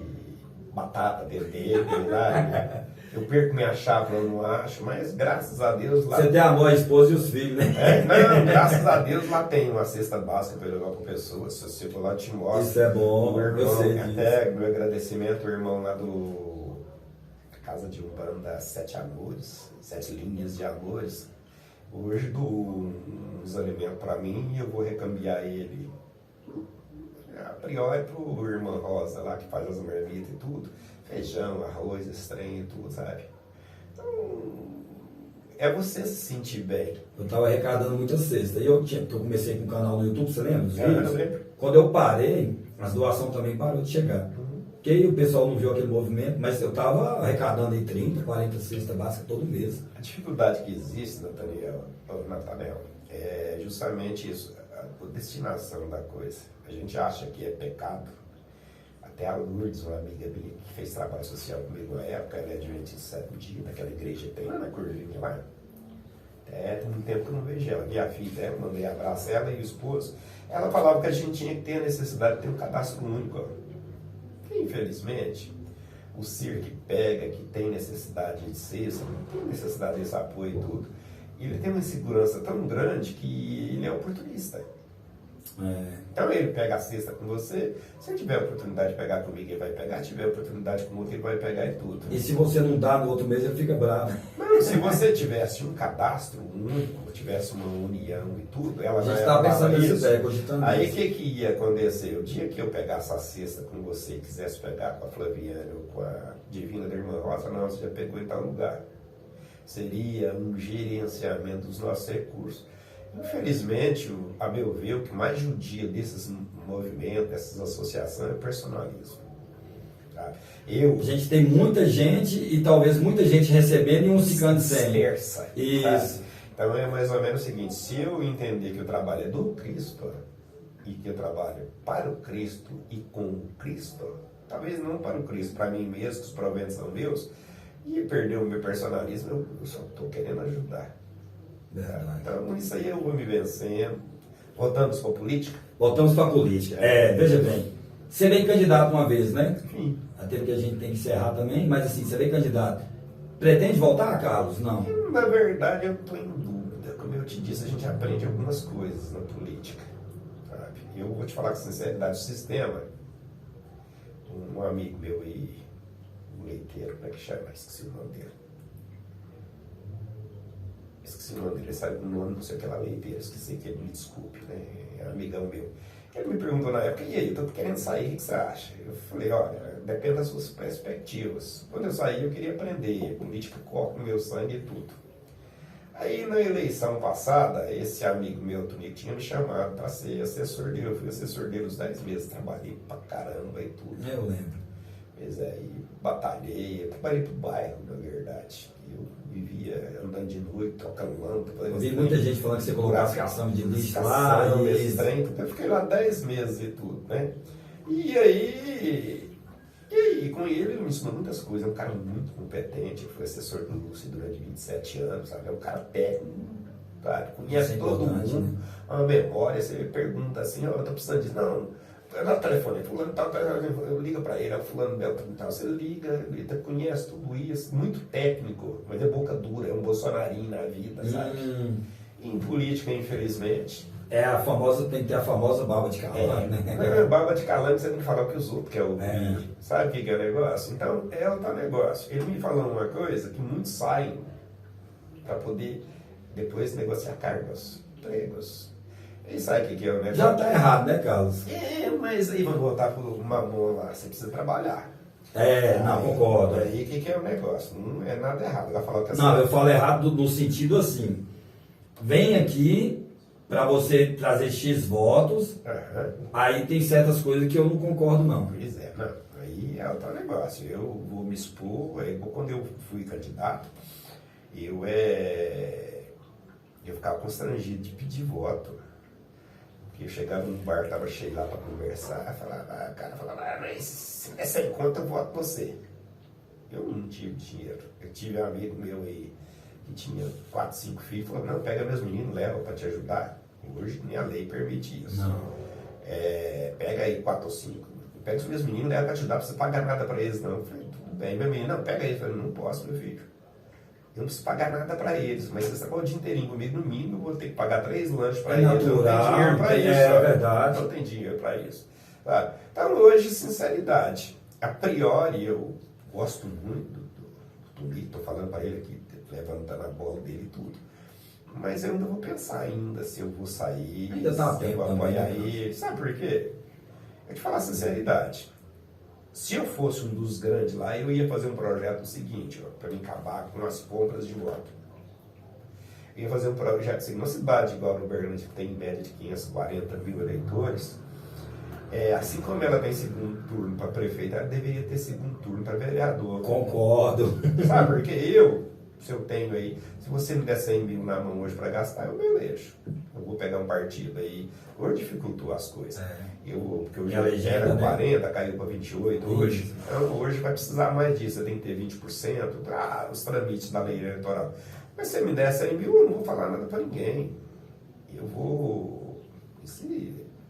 batata dentro dele, lá. Eu perco minha chave, eu não acho, mas graças a Deus lá... Você tem a mãe, a esposa e os filhos, né? Não, graças a Deus lá tem uma cesta básica para levar para pessoas. Se você for lá, te mostra. Isso é bom, o irmão, eu sei até meu agradecimento, o irmão lá da Casa de Umbanda, Sete Linhas de Amores, hoje dou uns alimentos para mim e eu vou recambiar ele a priori pro irmão Rosa lá, que faz as marmitas e tudo. Feijão, arroz, esse trem e tudo, sabe? Então, é você se sentir bem. Eu estava arrecadando muita cesta. E eu comecei com um canal no YouTube, você lembra? Os vídeos? Eu lembro. Quando eu parei, as doações também parou de chegar. Porque aí o pessoal não viu aquele movimento, mas eu estava arrecadando aí 30, 40 cestas básicas todo mês. A dificuldade que existe, Nathaniel, é justamente isso, a destinação da coisa. A gente acha que é pecado. Até a Lourdes, uma amiga minha que fez trabalho social comigo na época, ela é adventista do sétimo dia, naquela igreja que tem lá na Curvinha lá. Tem muito tempo que eu não vejo ela. Vi a filha dela, mandei abraço ela e o esposo. Ela falava que a gente tinha que ter a necessidade de ter um cadastro único. Porque, infelizmente, o CIR que pega, que tem necessidade de cesta, não tem necessidade desse apoio e tudo, ele tem uma insegurança tão grande que ele é oportunista. Então ele pega a cesta com você, se ele tiver a oportunidade de pegar comigo, ele vai pegar, se tiver a oportunidade com outro, ele vai pegar e tudo. E se você não dá no outro mês, ele fica bravo. Não, se você tivesse um cadastro único, tivesse uma união e tudo, ela já está pensando nisso. Aí o que ia acontecer? O dia que eu pegasse a cesta com você e quisesse pegar com a Flaviana ou com a Divina da Irmã Rosa, não, você já pegou em tal lugar. Seria um gerenciamento dos nossos recursos. Infelizmente, a meu ver, o que mais judia desses movimentos, dessas associações, é o personalismo. Tá? A gente tem muita gente e talvez muita gente recebendo e um ficando sem. Dispersa. Isso. Tá? Então é mais ou menos o seguinte, se eu entender que o trabalho é do Cristo e que eu trabalho para o Cristo e com o Cristo, talvez não para o Cristo, para mim mesmo, que os proventos são meus, e perder o meu personalismo, eu só estou querendo ajudar. Então isso aí eu vou me vencendo, Voltamos para a política? Voltamos para a política. Veja bem, você veio candidato uma vez, né? Sim. Até porque a gente tem que encerrar também, mas assim, você veio candidato. Pretende voltar, Carlos? Não. Na verdade, eu estou em dúvida. Como eu te disse, a gente aprende algumas coisas na política. Sabe? Eu vou te falar com sinceridade, o sistema, um amigo meu e um leiteiro, como é que chama? Esqueci o nome dele. Ele sabe o nome, não sei o que lá, leiteiro, esqueci que ele me desculpe, né? É um amigão meu. Ele me perguntou na época, e aí, eu tô querendo sair, o que você acha? Eu falei, olha, depende das suas perspectivas. Quando eu saí, eu queria aprender, política corre no meu sangue e tudo. Aí, na eleição passada, esse amigo meu, Tonico, tinha me chamado para ser assessor dele. Eu fui assessor dele uns 10 meses, trabalhei pra caramba e tudo. Eu lembro. Mas aí, batalhei, eu trabalhei pro bairro, na verdade. Eu vivia andando de noite, trocando lâmpada. Eu vi muita gente falando que você colocou aplicação de lixo lá. Eu fiquei lá 10 meses e tudo, né? E aí, com ele me ensinou muitas coisas. É um cara muito competente. Eu fui assessor do Lúcio durante 27 anos, sabe? É um cara técnico, sabe? Conhece todo mundo. Né? Uma memória, você pergunta assim, ó, eu tô precisando disso. Não, dá o telefone, fulano tal, eu ligo pra ele, fulano Beltrano tal. Você liga, ele conhece tudo isso, muito técnico, mas é boca dura, é um bolsonarinho na vida, sabe? Em política, infelizmente. Tem que ter a famosa barba de calame, né? Barba de calame, você tem que falar o que os outros querem ouvir. Sabe o que é o negócio? Então, é o tal negócio. Ele me falou uma coisa que muitos saem para poder depois negociar cargos, empregos. Ele sabe o que é o negócio. Já tá errado, né, Carlos? Mas aí vamos voltar pro mamão lá, você precisa trabalhar. Não, concordo. Aí o que é o negócio? Não é nada errado. Eu falo errado no sentido assim, vem aqui para você trazer X votos, aí tem certas coisas que eu não concordo, não. Pois é, não. Aí é outro negócio. Eu vou me expor, quando eu fui candidato, eu ficava constrangido de pedir voto. Porque eu chegava num bar, tava cheio lá para conversar, o cara falava, mas se der 100 conto, eu voto você. Eu não tive dinheiro. Eu tive um amigo meu aí, que tinha 4, 5 filhos, falou, não, pega meus meninos, leva para te ajudar. Hoje nem a lei permite isso. Não. Pega aí 4 ou 5. Pega os meus meninos, leva para te ajudar, não precisa pagar nada para eles, não. Eu falei, tudo bem, meu menino, não, pega aí. Eu falei, não posso, meu filho. Eu não preciso pagar nada para eles, mas você trabalha o dia inteirinho comigo, no mínimo eu vou ter que pagar 3 lanches para eles. Natural, não tem dinheiro para isso. É verdade. Não tem dinheiro para isso. Sabe? Então hoje, sinceridade, a priori eu gosto muito do Lito, estou falando para ele aqui, levantando a bola dele e tudo. Mas eu ainda vou pensar ainda se eu vou sair, ainda tá se eu vou apoiar ele. Sabe por quê? Eu te falar a sinceridade. Se eu fosse um dos grandes lá, eu ia fazer um projeto seguinte, para me acabar com as compras de voto. Eu ia fazer um projeto assim, uma cidade igual a Uberlândia, que tem em média de 540 mil eleitores, assim como ela tem segundo turno para prefeito, ela deveria ter segundo turno para vereador. Concordo. Sabe, porque se eu tenho aí, se você me der 100 mil na mão hoje para gastar, eu me elejo. Eu vou pegar um partido aí, hoje dificultou as coisas. Porque hoje era 40, caiu para 28 hoje. Então hoje vai precisar mais disso, você tem que ter 20%, os trâmites da lei eleitoral. Mas se você me der 100 mil, eu não vou falar nada para ninguém. Eu vou,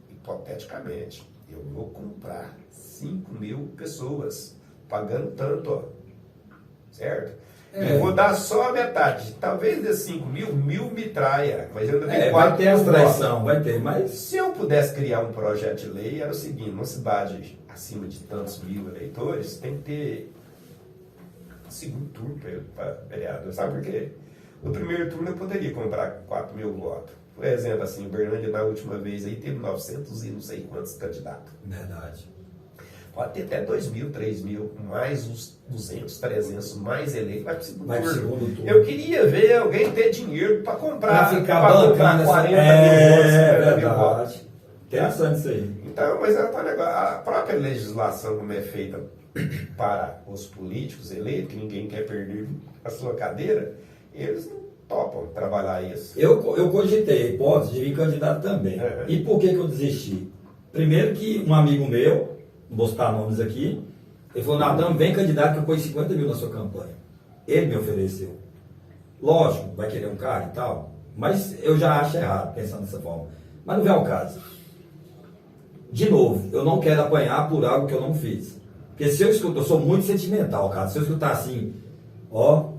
hipoteticamente, eu vou comprar 5 mil pessoas, pagando tanto, ó, certo? Eu vou dar só a metade. Talvez desses 5 mil, 1.000 me traia. Mas eu ainda tenho 4 vai ter as traição, vai ter, mas... Se eu pudesse criar um projeto de lei, era o seguinte, uma cidade acima de tantos mil eleitores, tem que ter segundo turno para vereador. Sabe por quê? No primeiro turno eu poderia comprar 4 mil votos. Por exemplo, assim, Uberlândia na última vez aí teve 900 e não sei quantos candidatos. Verdade. Pode ter até 2 mil, 3 mil, mais uns 200, 300, mais eleitos, vai para o segundo turno. Eu queria ver alguém ter dinheiro para comprar, para ficar bancando 40 mil votos, 50 mil votos. Interessante isso aí. Então, mas a própria legislação como é feita para os políticos eleitos, que ninguém quer perder a sua cadeira, eles não topam trabalhar isso. Eu cogitei a hipótese de vir candidato também. E por que eu desisti? Primeiro que um amigo meu, não vou citar nomes aqui, ele falou, Natan, vem candidato que eu ponho 50 mil na sua campanha. Ele me ofereceu. Lógico, vai querer um cara e tal, mas eu já acho errado, pensando dessa forma. Mas não vem ao caso. De novo, eu não quero apanhar por algo que eu não fiz. Porque se eu escuto, eu sou muito sentimental, cara. Se eu escutar assim, ó,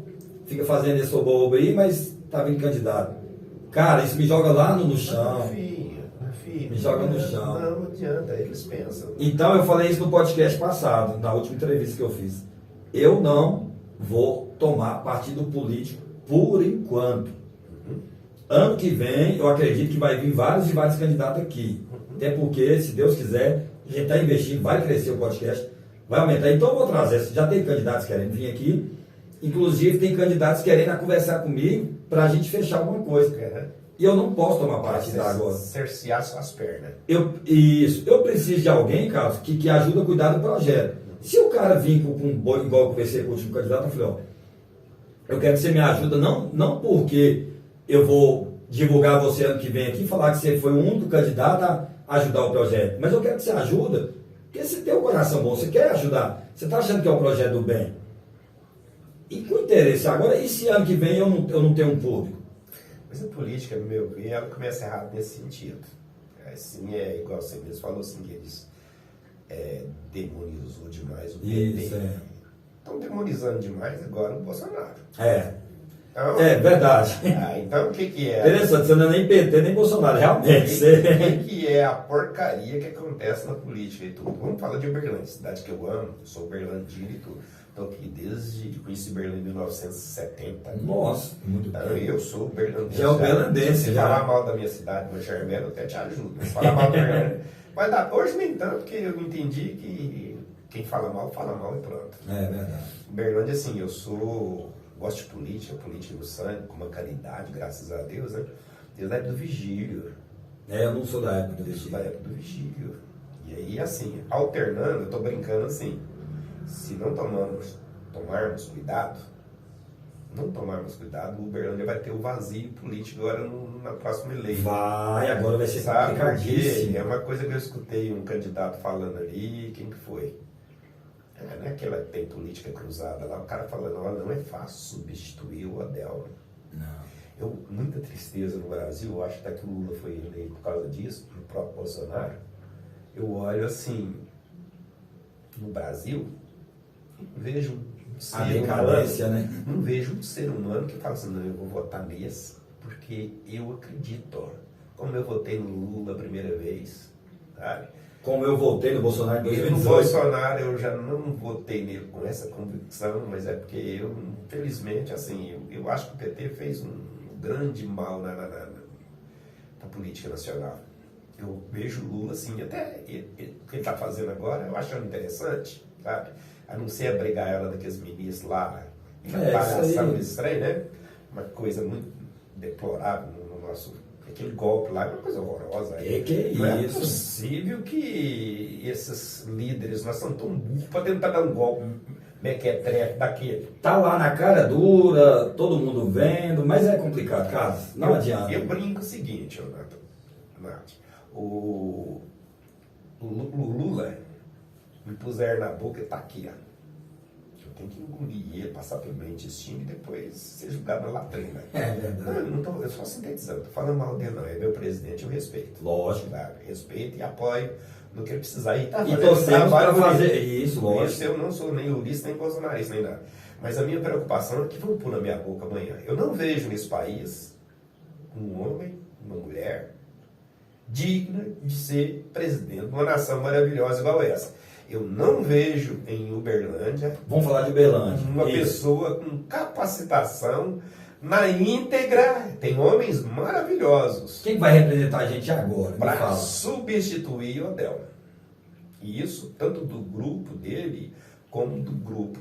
fica fazendo esse bobo aí, mas tá vindo candidato. Cara, isso me joga lá no chão. Me joga no chão. Não adianta, eles pensam. Então eu falei isso no podcast passado, na última entrevista que eu fiz. Eu não vou tomar partido político por enquanto. Ano que vem, eu acredito que vai vir vários e vários candidatos aqui. Até porque, se Deus quiser, a gente está investindo, vai crescer o podcast, vai aumentar. Então eu vou trazer, já tem candidatos querendo vir aqui, inclusive tem candidatos querendo conversar comigo para a gente fechar alguma coisa. E eu não posso tomar partido agora. Cercear suas pernas. Eu preciso de alguém, Carlos, que ajuda a cuidar do projeto. Se o cara vir com um boi, igual eu conversei com o último candidato, eu falei, ó, eu quero que você me ajude, não porque eu vou divulgar você ano que vem aqui e falar que você foi o único candidato a ajudar o projeto, mas eu quero que você ajude, porque você tem um coração bom, você quer ajudar, você está achando que é um projeto do bem. E com interesse, agora, e se ano que vem eu não tenho um público? Mas a política, no meu ver, ela começa errado nesse sentido. Assim, é igual você mesmo falou, assim, que eles demonizou demais o PT. Isso, Estão demonizando demais agora o Bolsonaro. Então, verdade. Então, o que é? Interessante, você não é nem PT, nem Bolsonaro, realmente. O que é a porcaria que acontece na política e tudo? Vamos falar de Uberlândia, cidade que eu amo, sou uberlandino e tudo. Estou aqui desde que conheci Berlim em 1970. Nossa, muito então, bem. eu sou uberlandense. Já é uberlandense. Se falar mal da minha cidade, meu Germano, eu até te ajudo. Se falar mal do Germano, vai dar. Hoje nem tanto, porque eu entendi que quem fala mal e pronto. É verdade. Uberlândia, assim, eu gosto de política no sangue, com uma caridade, graças a Deus, né? Desde a época do Vigílio. Eu não sou da época do Eu sou Vigílio. da época do Vigílio. E aí, assim, alternando, eu tô brincando assim, se não tomarmos cuidado, o Uberlândia vai ter o vazio político agora na próxima eleição. Agora vai ser complicadíssimo. É uma coisa que eu escutei um candidato falando ali, quem que foi? Não é aquela que tem política cruzada lá, o cara falando, não é fácil substituir o Adelmo. Não. Muita tristeza no Brasil, eu acho até que o Lula foi eleito por causa disso, no próprio Bolsonaro. Eu olho assim, no Brasil, vejo um ser decadência, humano, né? não vejo um ser humano que fala assim, não, eu vou votar nesse, porque eu acredito, como eu votei no Lula a primeira vez, sabe? Como eu votei no Bolsonaro em No 2018. Bolsonaro eu já não votei nele com essa convicção, mas é porque eu, infelizmente, assim, eu acho que o PT fez um grande mal na política nacional. Eu vejo o Lula, assim, até o que ele está fazendo agora, eu achando interessante, sabe? A não ser brigar ela daqueles ministros lá, palhação estranha, né? Uma coisa muito deplorável no nosso... Aquele golpe lá é uma coisa horrorosa. Não é possível que esses líderes, nós somos tão burros para tentar dar um golpe mequetrefe daquele. Tá lá na cara dura, todo mundo vendo, mas é complicado, Carlos. Não adianta. Eu brinco o seguinte, Nath. O Lula me puser na boca e tá aqui, ó. Tem que engolir ele, passar pelo meu intestino e depois ser julgado na latrina. É verdade. Não, eu só sintetizando, tô falando mal dele não, é meu presidente, eu respeito. Lógico. Claro, respeito e apoio no que ele precisar. E torcemos para fazer isso, lógico. Isso, eu não sou nem lulista, nem bolsonarista, nem nada. Mas a minha preocupação é que vão pôr na minha boca amanhã. Eu não vejo nesse país um homem, uma mulher digna de ser presidente de uma nação maravilhosa igual essa. Eu não vejo em Uberlândia... Vamos falar de Uberlândia. Uma pessoa com capacitação na íntegra. Tem homens maravilhosos. Quem vai representar a gente agora? Para substituir o Adelmo. E isso, tanto do grupo dele, como do grupo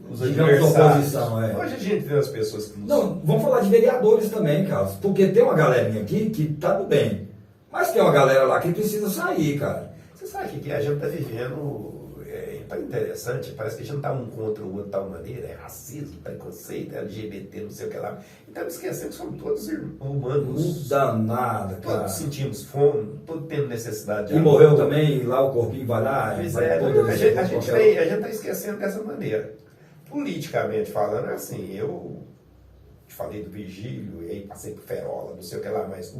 dos adversários. Hoje a gente vê as pessoas que... Não, vamos falar de vereadores também, Carlos. Porque tem uma galerinha aqui que tá do bem. Mas tem uma galera lá que precisa sair, cara. Você sabe que a gente está vivendo, tá interessante, parece que a gente está um contra o outro de tal maneira, é racismo, preconceito, LGBT, não sei o que lá. E estamos esquecendo que somos todos humanos. Muda nada, cara. Todos sentimos fome, todos temos necessidade de amor. Morreu também, lá o corpinho vai lá. Pois a gente está esquecendo dessa maneira. Politicamente falando, assim, eu te falei do Vigílio, e aí passei por Ferola, não sei o que lá mais.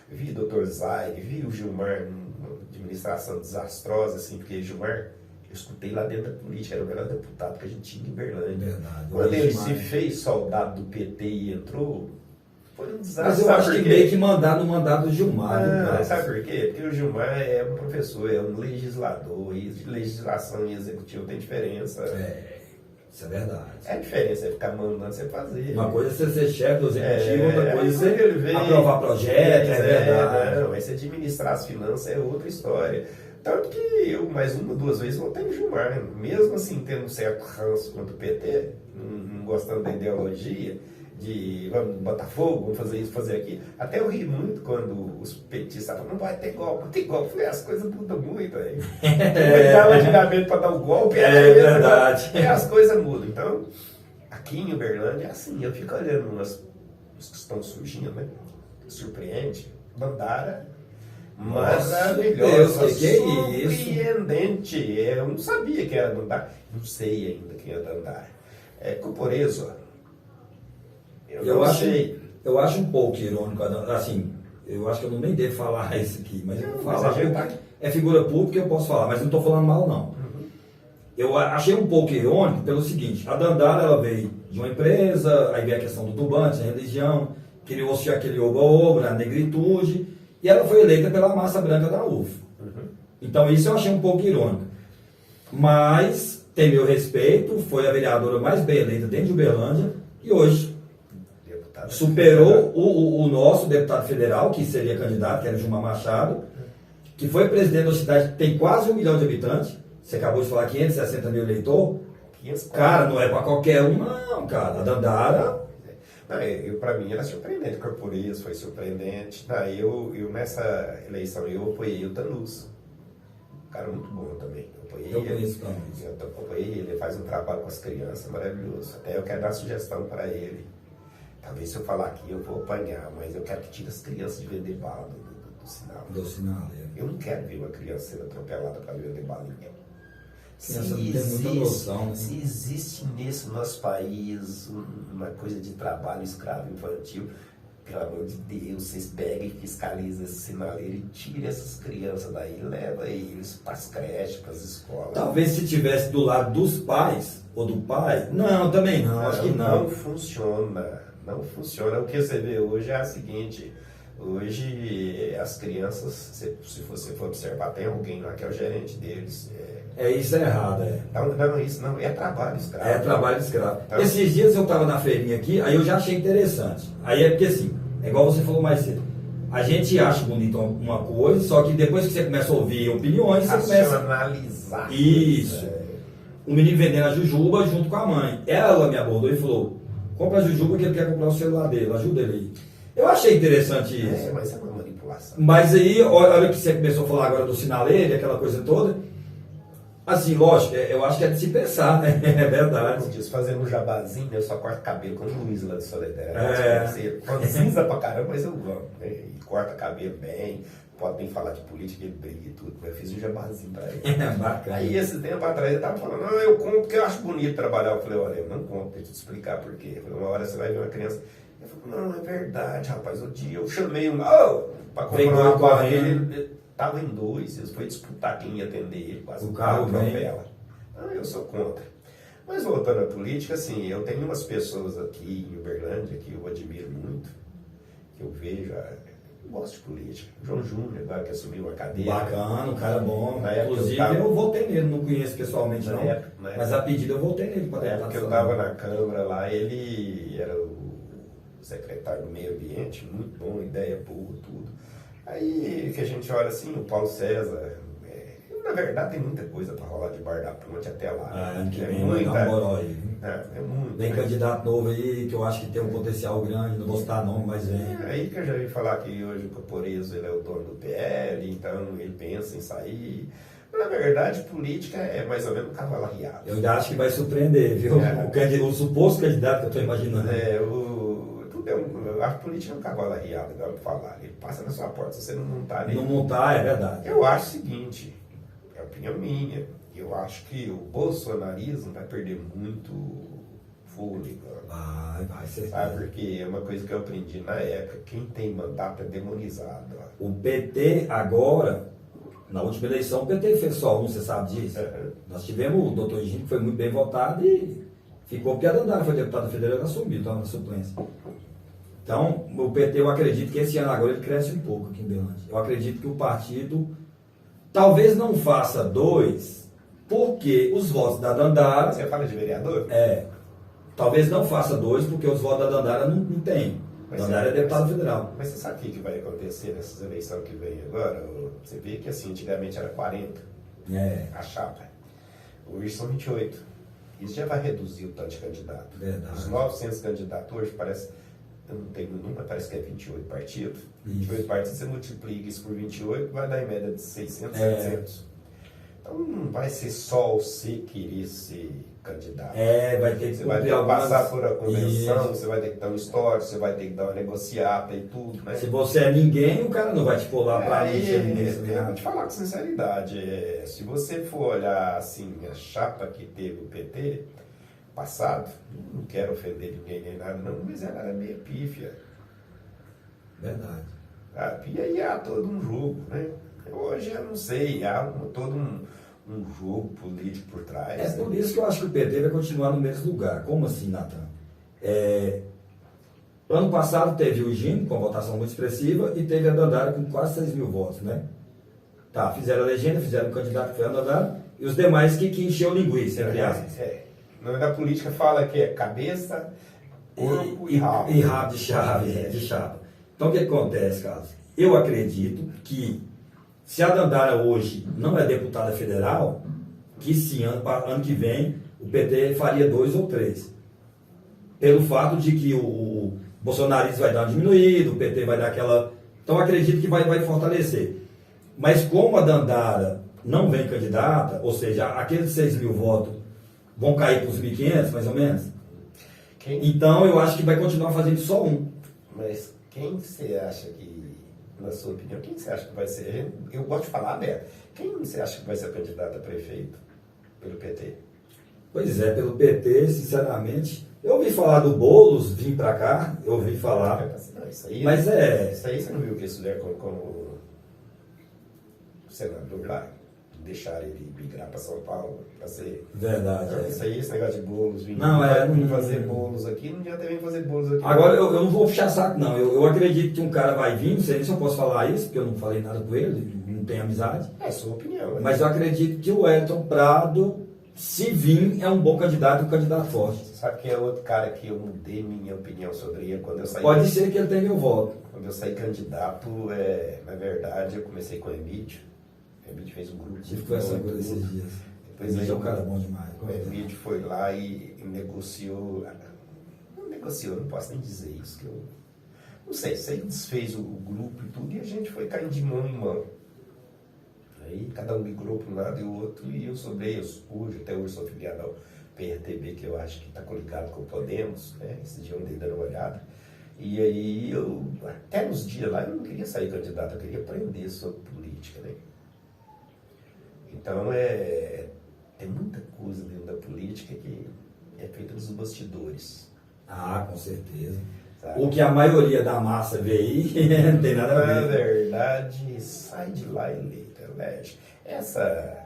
Vi o Dr. Zaire, vi o Gilmar, numa administração desastrosa, assim, porque Gilmar, eu escutei lá dentro da política, era o melhor deputado que a gente tinha em Berlândia. Verdade. Quando ele se fez soldado do PT e entrou, foi um desastre. Mas eu acho que meio que mandar no mandato do Gilmar. Sabe por quê? Porque o Gilmar é um professor, é um legislador, e legislação e executivo tem diferença. Isso é verdade. É a diferença, é ficar mandando você fazer. Uma coisa é você ser chefe do executivo, outra coisa é ele você aprovar projetos, é verdade. Não, mas se administrar as finanças é outra história. Tanto que eu, mais uma, duas vezes, votei no Gilmar, né? Mesmo assim, tendo um certo ranço contra o PT, não gostando da ideologia, de vamos botar fogo, vamos fazer isso, fazer aquilo. Até eu ri muito quando os petistas falavam, não vai ter golpe, não tem golpe. Eu falei, as coisas mudam muito aí. Eu dava antigamente para dar o golpe, verdade. As coisas mudam. Então, aqui em Uberlândia é assim, eu fico olhando uns que estão surgindo, né? Surpreende. Dandara, maravilhosa, surpreendente. Eu não sabia que era Dandara, não sei ainda quem é Dandara. Corporezo. Eu acho um pouco irônico, assim, eu acho que eu não nem devo falar isso aqui, mas eu vou falar. É figura pública, eu posso falar, mas não estou falando mal, não. Uhum. Eu achei um pouco irônico pelo seguinte, a Dandara, ela veio de uma empresa, aí veio a questão do turbante, a religião, criou-se aquele oba-oba, a negritude, e ela foi eleita pela massa branca da UFO. Uhum. Então isso eu achei um pouco irônico. Mas tem meu respeito, foi a vereadora mais bem eleita dentro de Uberlândia, e hoje superou o nosso deputado federal, que seria candidato, que era Gilmar Machado, que foi presidente da cidade, tem quase 1 milhão de habitantes. Você acabou de falar 560 mil eleitor. Cara, não é para qualquer um, não, cara. A Dandara. Para mim era surpreendente. Corporezo foi surpreendente. Eu nessa eleição eu apoiei o Tanuso. Um cara muito bom também. Eu conheço também. Eu apoiei ele. Ele faz um trabalho com as crianças maravilhoso. Até eu quero dar sugestão para ele. Talvez se eu falar aqui eu vou apanhar, mas eu quero que tire as crianças de vender bala do sinal. Do sinal, Eu não quero ver uma criança sendo atropelada para vender balinha. Se existe nesse nosso país uma coisa de trabalho escravo infantil, pelo amor de Deus, vocês peguem e fiscalizem esse sinaleiro e tirem essas crianças daí, leva eles para as creches, para as escolas. Talvez se tivesse do lado dos pais ou do pai, não, também não, acho que não. Não funciona. Não funciona. O que você vê hoje é o seguinte, hoje as crianças, se você for observar, tem alguém lá que é o gerente deles. Isso é errado, Não, isso não, é trabalho escravo. É trabalho escravo. Então, esses dias eu estava na feirinha aqui, aí eu já achei interessante. Aí é porque assim, é igual você falou mais cedo, a gente acha bonito uma coisa, só que depois que você começa a ouvir opiniões, você começa a analisar. Isso. O menino vendendo a jujuba junto com a mãe. Ela me abordou e falou, compra a jujuba que ele quer comprar o celular dele, ajuda ele aí. Eu achei interessante isso. Mas é uma manipulação. Mas aí, olha que você começou a falar agora do sinaleiro, aquela coisa toda. Assim, lógico, eu acho que é de se pensar, né? É verdade. Diz, fazendo um jabazinho, eu só corto cabelo como o Luiz lá de Soledade. Quando cinza pra caramba, mas eu amo. Né? E corta cabelo bem, pode nem falar de política, ele briga e tudo. Eu fiz um jabazinho pra ele. Bacana. Aí esse tempo atrás ele tava falando, não, eu compro porque eu acho bonito trabalhar. Eu falei, olha, eu não compro, deixa eu te explicar por quê. Eu falei, uma hora você vai ver uma criança. Eu falei, não, é verdade, rapaz. O dia eu chamei pra comprar uma barra dele. Estava em 2, eles foi disputar quem ia atender ele, quase o carro atropela. Eu sou contra. Mas voltando à política, assim, eu tenho umas pessoas aqui em Uberlândia que eu admiro muito, que eu vejo, eu gosto de política. O João Júnior, agora que assumiu a cadeira. Bacana, um cara bom. Inclusive eu votei nele, não conheço pessoalmente não, mas a pedido eu votei nele. Porque eu estava na Câmara lá, ele era o secretário do Meio Ambiente, muito bom, ideia boa, tudo. Aí que a gente olha assim, o Paulo César, na verdade tem muita coisa para rolar de bar da ponte até lá. Ano que vem vai dar um boró aí. É muito. Vem candidato novo aí, que eu acho que tem um potencial grande, não vou citar nome, mas vem. Aí que eu já vi falar que hoje o Corporezo ele é o dono do PL, então ele pensa em sair. Na verdade, política é mais ou menos um cavalo arriado. Eu ainda acho que vai surpreender, viu? O suposto candidato que eu estou imaginando. A política é um cavalo arriado, igual eu falar. Ele passa na sua porta, se você não montar nele. Não montar, é verdade. Eu acho o seguinte, é opinião minha, eu acho que o bolsonarismo vai perder muito fôlego. Vai ser. Sabe, porque é uma coisa que eu aprendi na época, quem tem mandato é demonizado. Ó. O PT agora, na última eleição, o PT fez só um, você sabe disso? Nós tivemos o doutor Higino, que foi muito bem votado e ficou porque a Dandara foi deputada federal e assumiu, estava na suplência. Então, o PT, eu acredito que esse ano agora ele cresce um pouco aqui em Berlândia. Eu acredito que o partido talvez não faça 2, porque os votos da Dandara... Você fala de vereador? Talvez não faça 2, porque os votos da Dandara não tem. Dandara é deputado federal. Mas você sabe o que vai acontecer nessas eleições que vem agora? Você vê que assim, antigamente era 40, a chapa. Hoje são 28. Isso já vai reduzir o tanto de candidato. Verdade. Os 900 candidatos hoje parece... Eu não tenho número, parece que é 28 partidos. 28 partidos, você multiplica isso por 28, vai dar em média de 600, 700. Então não vai ser só você querer ser candidato. Vai ter que você vai ter que passar por a convenção, você vai ter que dar um histórico, você vai ter que dar uma negociata e tudo, né? Se você é ninguém, o cara não vai te pular para mexer nisso. Eu vou te falar com sinceridade, se você for olhar assim, a chapa que teve o PT passado, não quero ofender ninguém nem nada não, mas ela era meio pífia. Verdade. E aí há todo um jogo, né? Hoje eu não sei, há todo um jogo político por trás. É por isso que eu acho que o PT vai continuar no mesmo lugar. Como assim, Natan? Ano passado teve o Higino com votação muito expressiva e teve a Dandara com quase 6 mil votos, né? Fizeram a legenda, fizeram o candidato que foi a Dandara e os demais que encheu linguiça, entre aspas. O nome da política fala que é cabeça, corpo e rabo. E rabo de chave, de chapa. Então o que acontece, Carlos? Eu acredito que se a Dandara hoje não é deputada federal, que esse ano que vem o PT faria 2 ou 3. Pelo fato de que o bolsonarismo vai dar uma diminuída, o PT vai dar aquela... Então acredito que vai fortalecer. Mas como a Dandara não vem candidata, ou seja, aqueles 6 mil votos vão cair para os 1.500, mais ou menos. Então eu acho que vai continuar fazendo só um. Mas quem você acha que, na sua opinião, quem você acha que vai ser? Eu gosto de falar aberto. Quem você acha que vai ser candidato a prefeito pelo PT? Pois é, pelo PT, sinceramente. Eu ouvi falar do Boulos, vim para cá, eu ouvi falar. Não, isso aí, mas Isso aí você não viu que eles fizeram como senador lá? Deixar ele migrar para São Paulo para ser... Verdade. Isso aí, esse negócio de bolos, vir fazer bolos aqui, não adianta vir fazer bolos aqui. Agora, eu não vou puxar saco, não. Eu acredito que um cara vai vir, não sei nem se eu posso falar isso, porque eu não falei nada com ele, não tenho amizade. É sua opinião. Mas eu acredito que o Wellington Prado, se vir, é um bom candidato, um candidato forte. Você sabe que é outro cara que eu mudei minha opinião sobre ele quando eu saí... Pode ser que ele tenha meu voto. Quando eu saí candidato, na verdade, eu comecei com o Emílio. O Emílio fez um grupo. Tive conversando com ele esses dias. Depois ele é um cara bom demais. O Emílio foi lá e negociou. Não negociou, não posso nem dizer isso. Que eu não sei, você desfez o grupo e tudo e a gente foi caindo de mão em mão. Aí cada um migrou para um lado e o outro, e eu sobrei, até hoje sou filiado ao PRTB, que eu acho que está coligado com o Podemos, né? Esse dia eu andei dando uma olhada. E aí eu, até nos dias lá, eu não queria sair candidato, eu queria aprender sobre política, né? Então tem muita coisa dentro da política que é feita nos bastidores. Com certeza. Sabe? O que a maioria da massa vê aí, não tem nada a ver. Na verdade, sai de lá eleito, elege. Essa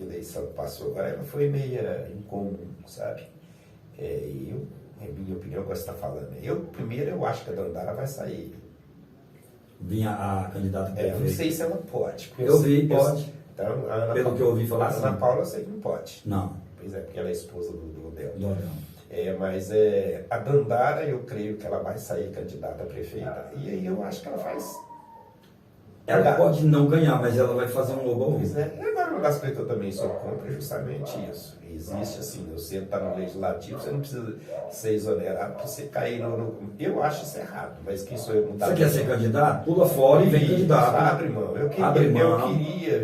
eleição que passou agora, ela foi meia incomum, sabe? É minha opinião, que você está falando. Primeiro, eu acho que a Dandara vai sair. Vinha a candidata prefeita. Eu não sei se ela pode. Eu vi, pode. Então, Pelo que eu ouvi falar, a Ana Paula eu sei que não pode. Não. Pois é, porque ela é esposa do Odel. Do Odel. Mas a Dandara, eu creio que ela vai sair candidata a prefeita. E aí eu acho que ela faz... Ela pode não ganhar, mas ela vai fazer um logo. Pois é. E agora, uma aspecto que eu também sou contra é justamente isso. Existe assim, você está no legislativo, você não precisa ser exonerado para você cair no... Eu acho isso errado, mas quem sou eu mudar? Você quer ser candidato? Pula fora e vem candidato. Abre mão. Eu queria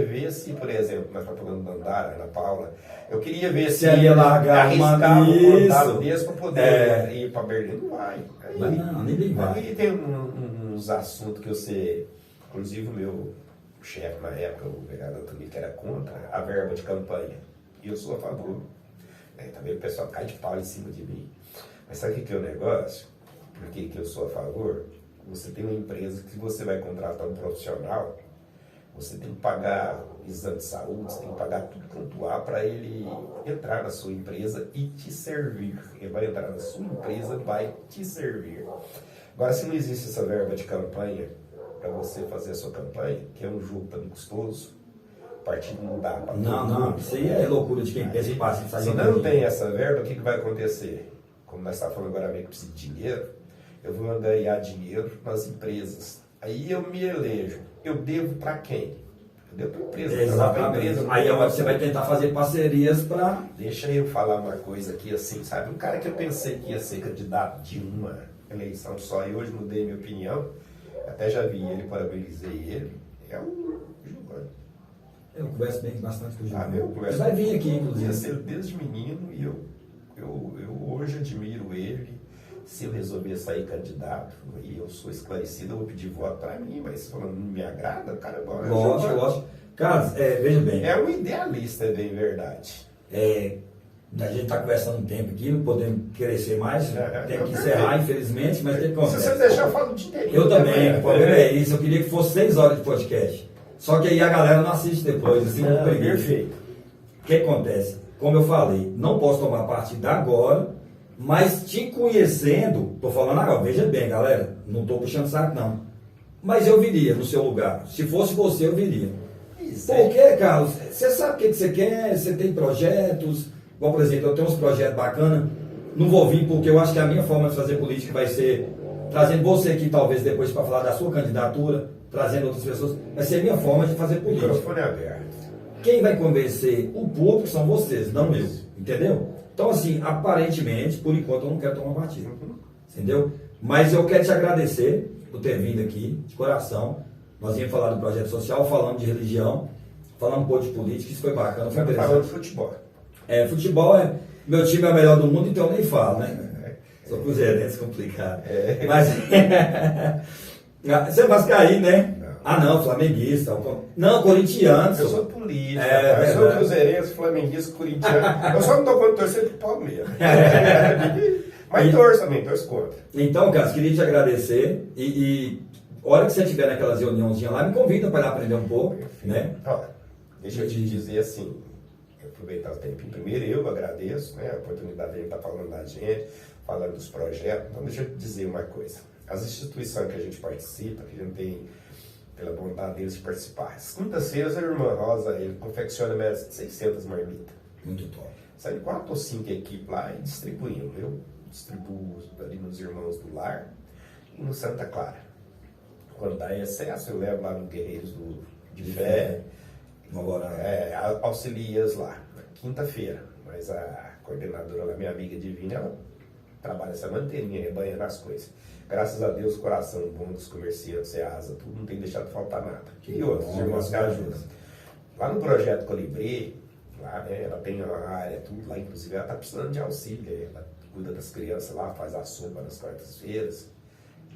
ver se, por exemplo, nós estamos falando da Dandara, Ana Paula, eu queria ver se ia largar arriscar um mandato desse para poder ir para Berlim. Não vai. Não, ninguém vai. Aí tem uns assuntos que eu sei, inclusive o meu chefe na época, o vereador Antônio, que era contra a verba de campanha. E eu sou a favor. Também o pessoal cai de pau em cima de mim. Mas sabe o que é o negócio? Por que eu sou a favor? Você tem uma empresa que você vai contratar um profissional, você tem que pagar exame de saúde, você tem que pagar tudo quanto há para ele entrar na sua empresa e te servir. Ele vai entrar na sua empresa, vai te servir. Agora, se não existe essa verba de campanha para você fazer a sua campanha, que é um jogo tão custoso, o partido não dá para Não, isso aí é loucura de quem pensa em passa. Se não tem essa verba, o que vai acontecer? Como nós estamos falando agora, que precisa de dinheiro, eu vou ganhar dinheiro nas empresas. Aí eu me elejo. Eu devo para quem? Eu devo para a empresa. Exatamente. Aí você vai tentar fazer parcerias para... Deixa eu falar uma coisa aqui assim, sabe? Um cara que eu pensei que ia ser candidato de uma eleição só e hoje mudei minha opinião, até já vi ele, parabenizei ele, é o Giovanni. Eu converso bem bastante com o Giovanni. Ele vai vir aqui, inclusive. Conheci ele desde menino e eu hoje admiro ele. Se eu resolver sair candidato e eu sou esclarecido, eu vou pedir voto para mim, mas falando não me agrada, o cara é bom. Lógico. Cara, veja bem. É um idealista, é bem verdade. A gente está conversando um tempo aqui, não podemos crescer mais, tem que encerrar, infelizmente, mas tem que conversar. Se você deixar, eu falo de inteirinho. Eu também, o problema é isso, eu queria que fosse 6 horas de podcast. Só que aí a galera não assiste depois, assim, perfeito. O que acontece? Como eu falei, não posso tomar partida agora, mas te conhecendo, estou falando agora, veja bem, galera, não estou puxando saco, não. Mas eu viria no seu lugar. Se fosse você, eu viria. Por quê, Carlos? Você sabe o que você quer, você tem projetos. Igual, por exemplo, eu tenho uns projetos bacanas. Não vou vir porque eu acho que a minha forma de fazer política vai ser trazendo você aqui, talvez, depois para falar da sua candidatura, trazendo outras pessoas. Vai ser a minha forma de fazer política. O microfone é aberto. Quem vai convencer o público são vocês, não eu. Entendeu? Então, assim, aparentemente, por enquanto, eu não quero tomar partido. Entendeu? Mas eu quero te agradecer por ter vindo aqui, de coração. Nós íamos falar do projeto social, falando de religião, falando um pouco de política, isso foi bacana, foi interessante. Falando de futebol. Futebol meu time é o melhor do mundo, então eu nem falo, né? Sou cruzeirense, complicado. Mas, você é vascaíno, né? Não, flamenguista. Não, corintiano. Eu sou político, eu sou cruzeirense, flamenguista, corintiano. Eu só não dou conta de torcer pro Palmeiras. Mas torço também, torço contra. Então, Carlos, queria te agradecer e a hora que você estiver naquelas reuniãozinhas lá, me convida para ir lá aprender um pouco, né? Olha, deixa eu te dizer assim, aproveitar o tempinho. Primeiro eu agradeço, né, a oportunidade de estar falando da gente, falando dos projetos. Então deixa eu te dizer uma coisa. As instituições que a gente participa, que a gente tem pela bondade deles de participar. As quintas-feiras a irmã Rosa, ele confecciona mais de 600 marmitas. Muito top. Sabe 4 ou 5 equipes lá e distribuindo. Eu distribuo ali nos Irmãos do Lar e no Santa Clara. Quando dá excesso, eu levo lá no Guerreiros de Fé, auxilias lá, na quinta-feira. Mas a coordenadora lá, minha amiga Divina, ela trabalha essa manteirinha, rebanhando as coisas. Graças a Deus, o coração bom dos comerciantes, Ceasa, tudo, não tem deixado faltar nada. E outros irmãos que ajudam. Lá no Projeto Colibri, lá, né, ela tem uma área, tudo lá, inclusive ela está precisando de auxílio, ela cuida das crianças lá, faz a sopa nas quartas-feiras.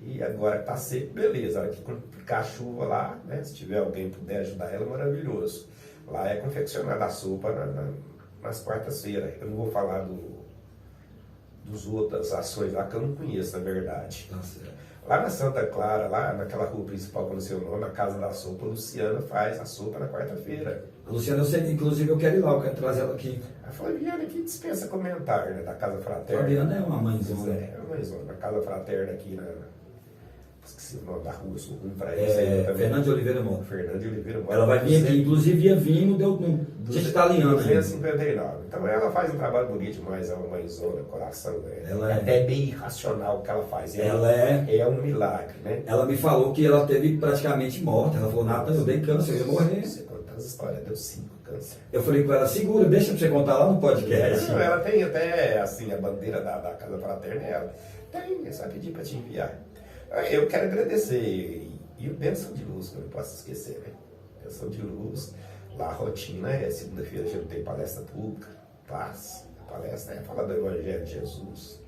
E agora está seco, beleza. Aqui com a chuva lá, né? Se tiver alguém que puder ajudar ela, maravilhoso. Lá é confeccionada a sopa nas quartas-feiras. Eu não vou falar dos outras ações lá que eu não conheço, na verdade. Lá na Santa Clara, lá naquela rua principal com o seu nome, na Casa da Sopa, a Luciana faz a sopa na quarta-feira. A Luciana, eu sei, inclusive eu quero ir lá, eu quero trazer ela aqui. A Flaviana aqui dispensa comentário, né? Da Casa Fraterna. A Flaviana é uma mãezona. É uma mãezona. Na Casa Fraterna aqui esqueci o nome da rua, sou ruim para isso. Fernando de Oliveira Mota. Fernando de Oliveira Mota. Ela vai vir aqui, inclusive ia vir, não deu. A gente está alinhando. 259. Então ela faz um trabalho bonito demais, é uma mãezona, coração. Né? Ela é até bem irracional o que ela faz. É um milagre, né? Ela me falou que ela teve praticamente morta. Ela falou, Nathan, eu dei câncer, eu ia morrer. Você conta as histórias, deu 5 câncer. Eu falei com ela, segura, deixa pra você contar lá no podcast. Não, ela tem até, assim, a bandeira da Casa Fraterna, ela tem, é só pedir para te enviar. Eu quero agradecer, e o Bênção de Luz, que eu não posso esquecer, né? Bênção de Luz, lá a rotina é segunda-feira, a gente tem palestra pública, paz, a palestra é falar do Evangelho de Jesus,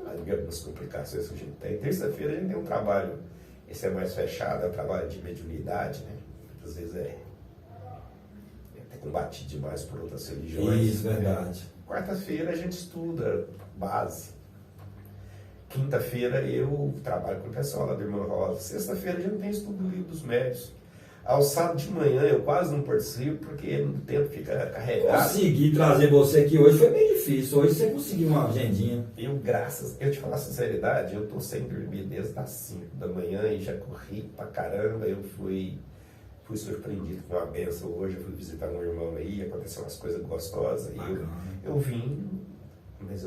algumas complicações que a gente tem. Terça-feira a gente tem um trabalho, esse é mais fechado, é um trabalho de mediunidade, né? Muitas vezes é combatido demais por outras religiões. Isso, verdade. Quarta-feira a gente estuda base. Quinta-feira eu trabalho com o pessoal lá do Irmã Rosa. Sexta-feira a gente tem estudo do livro dos médios. Ao sábado de manhã eu quase não participo porque o tempo fica carregado. Consegui trazer você aqui hoje foi bem difícil. Hoje você conseguiu uma agendinha. Eu te falo a sinceridade, eu tô sem dormir desde as 5 da manhã e já corri pra caramba. Eu fui surpreendido com uma benção hoje. Eu fui visitar um irmão aí, aconteceu umas coisas gostosas. E eu vim, mas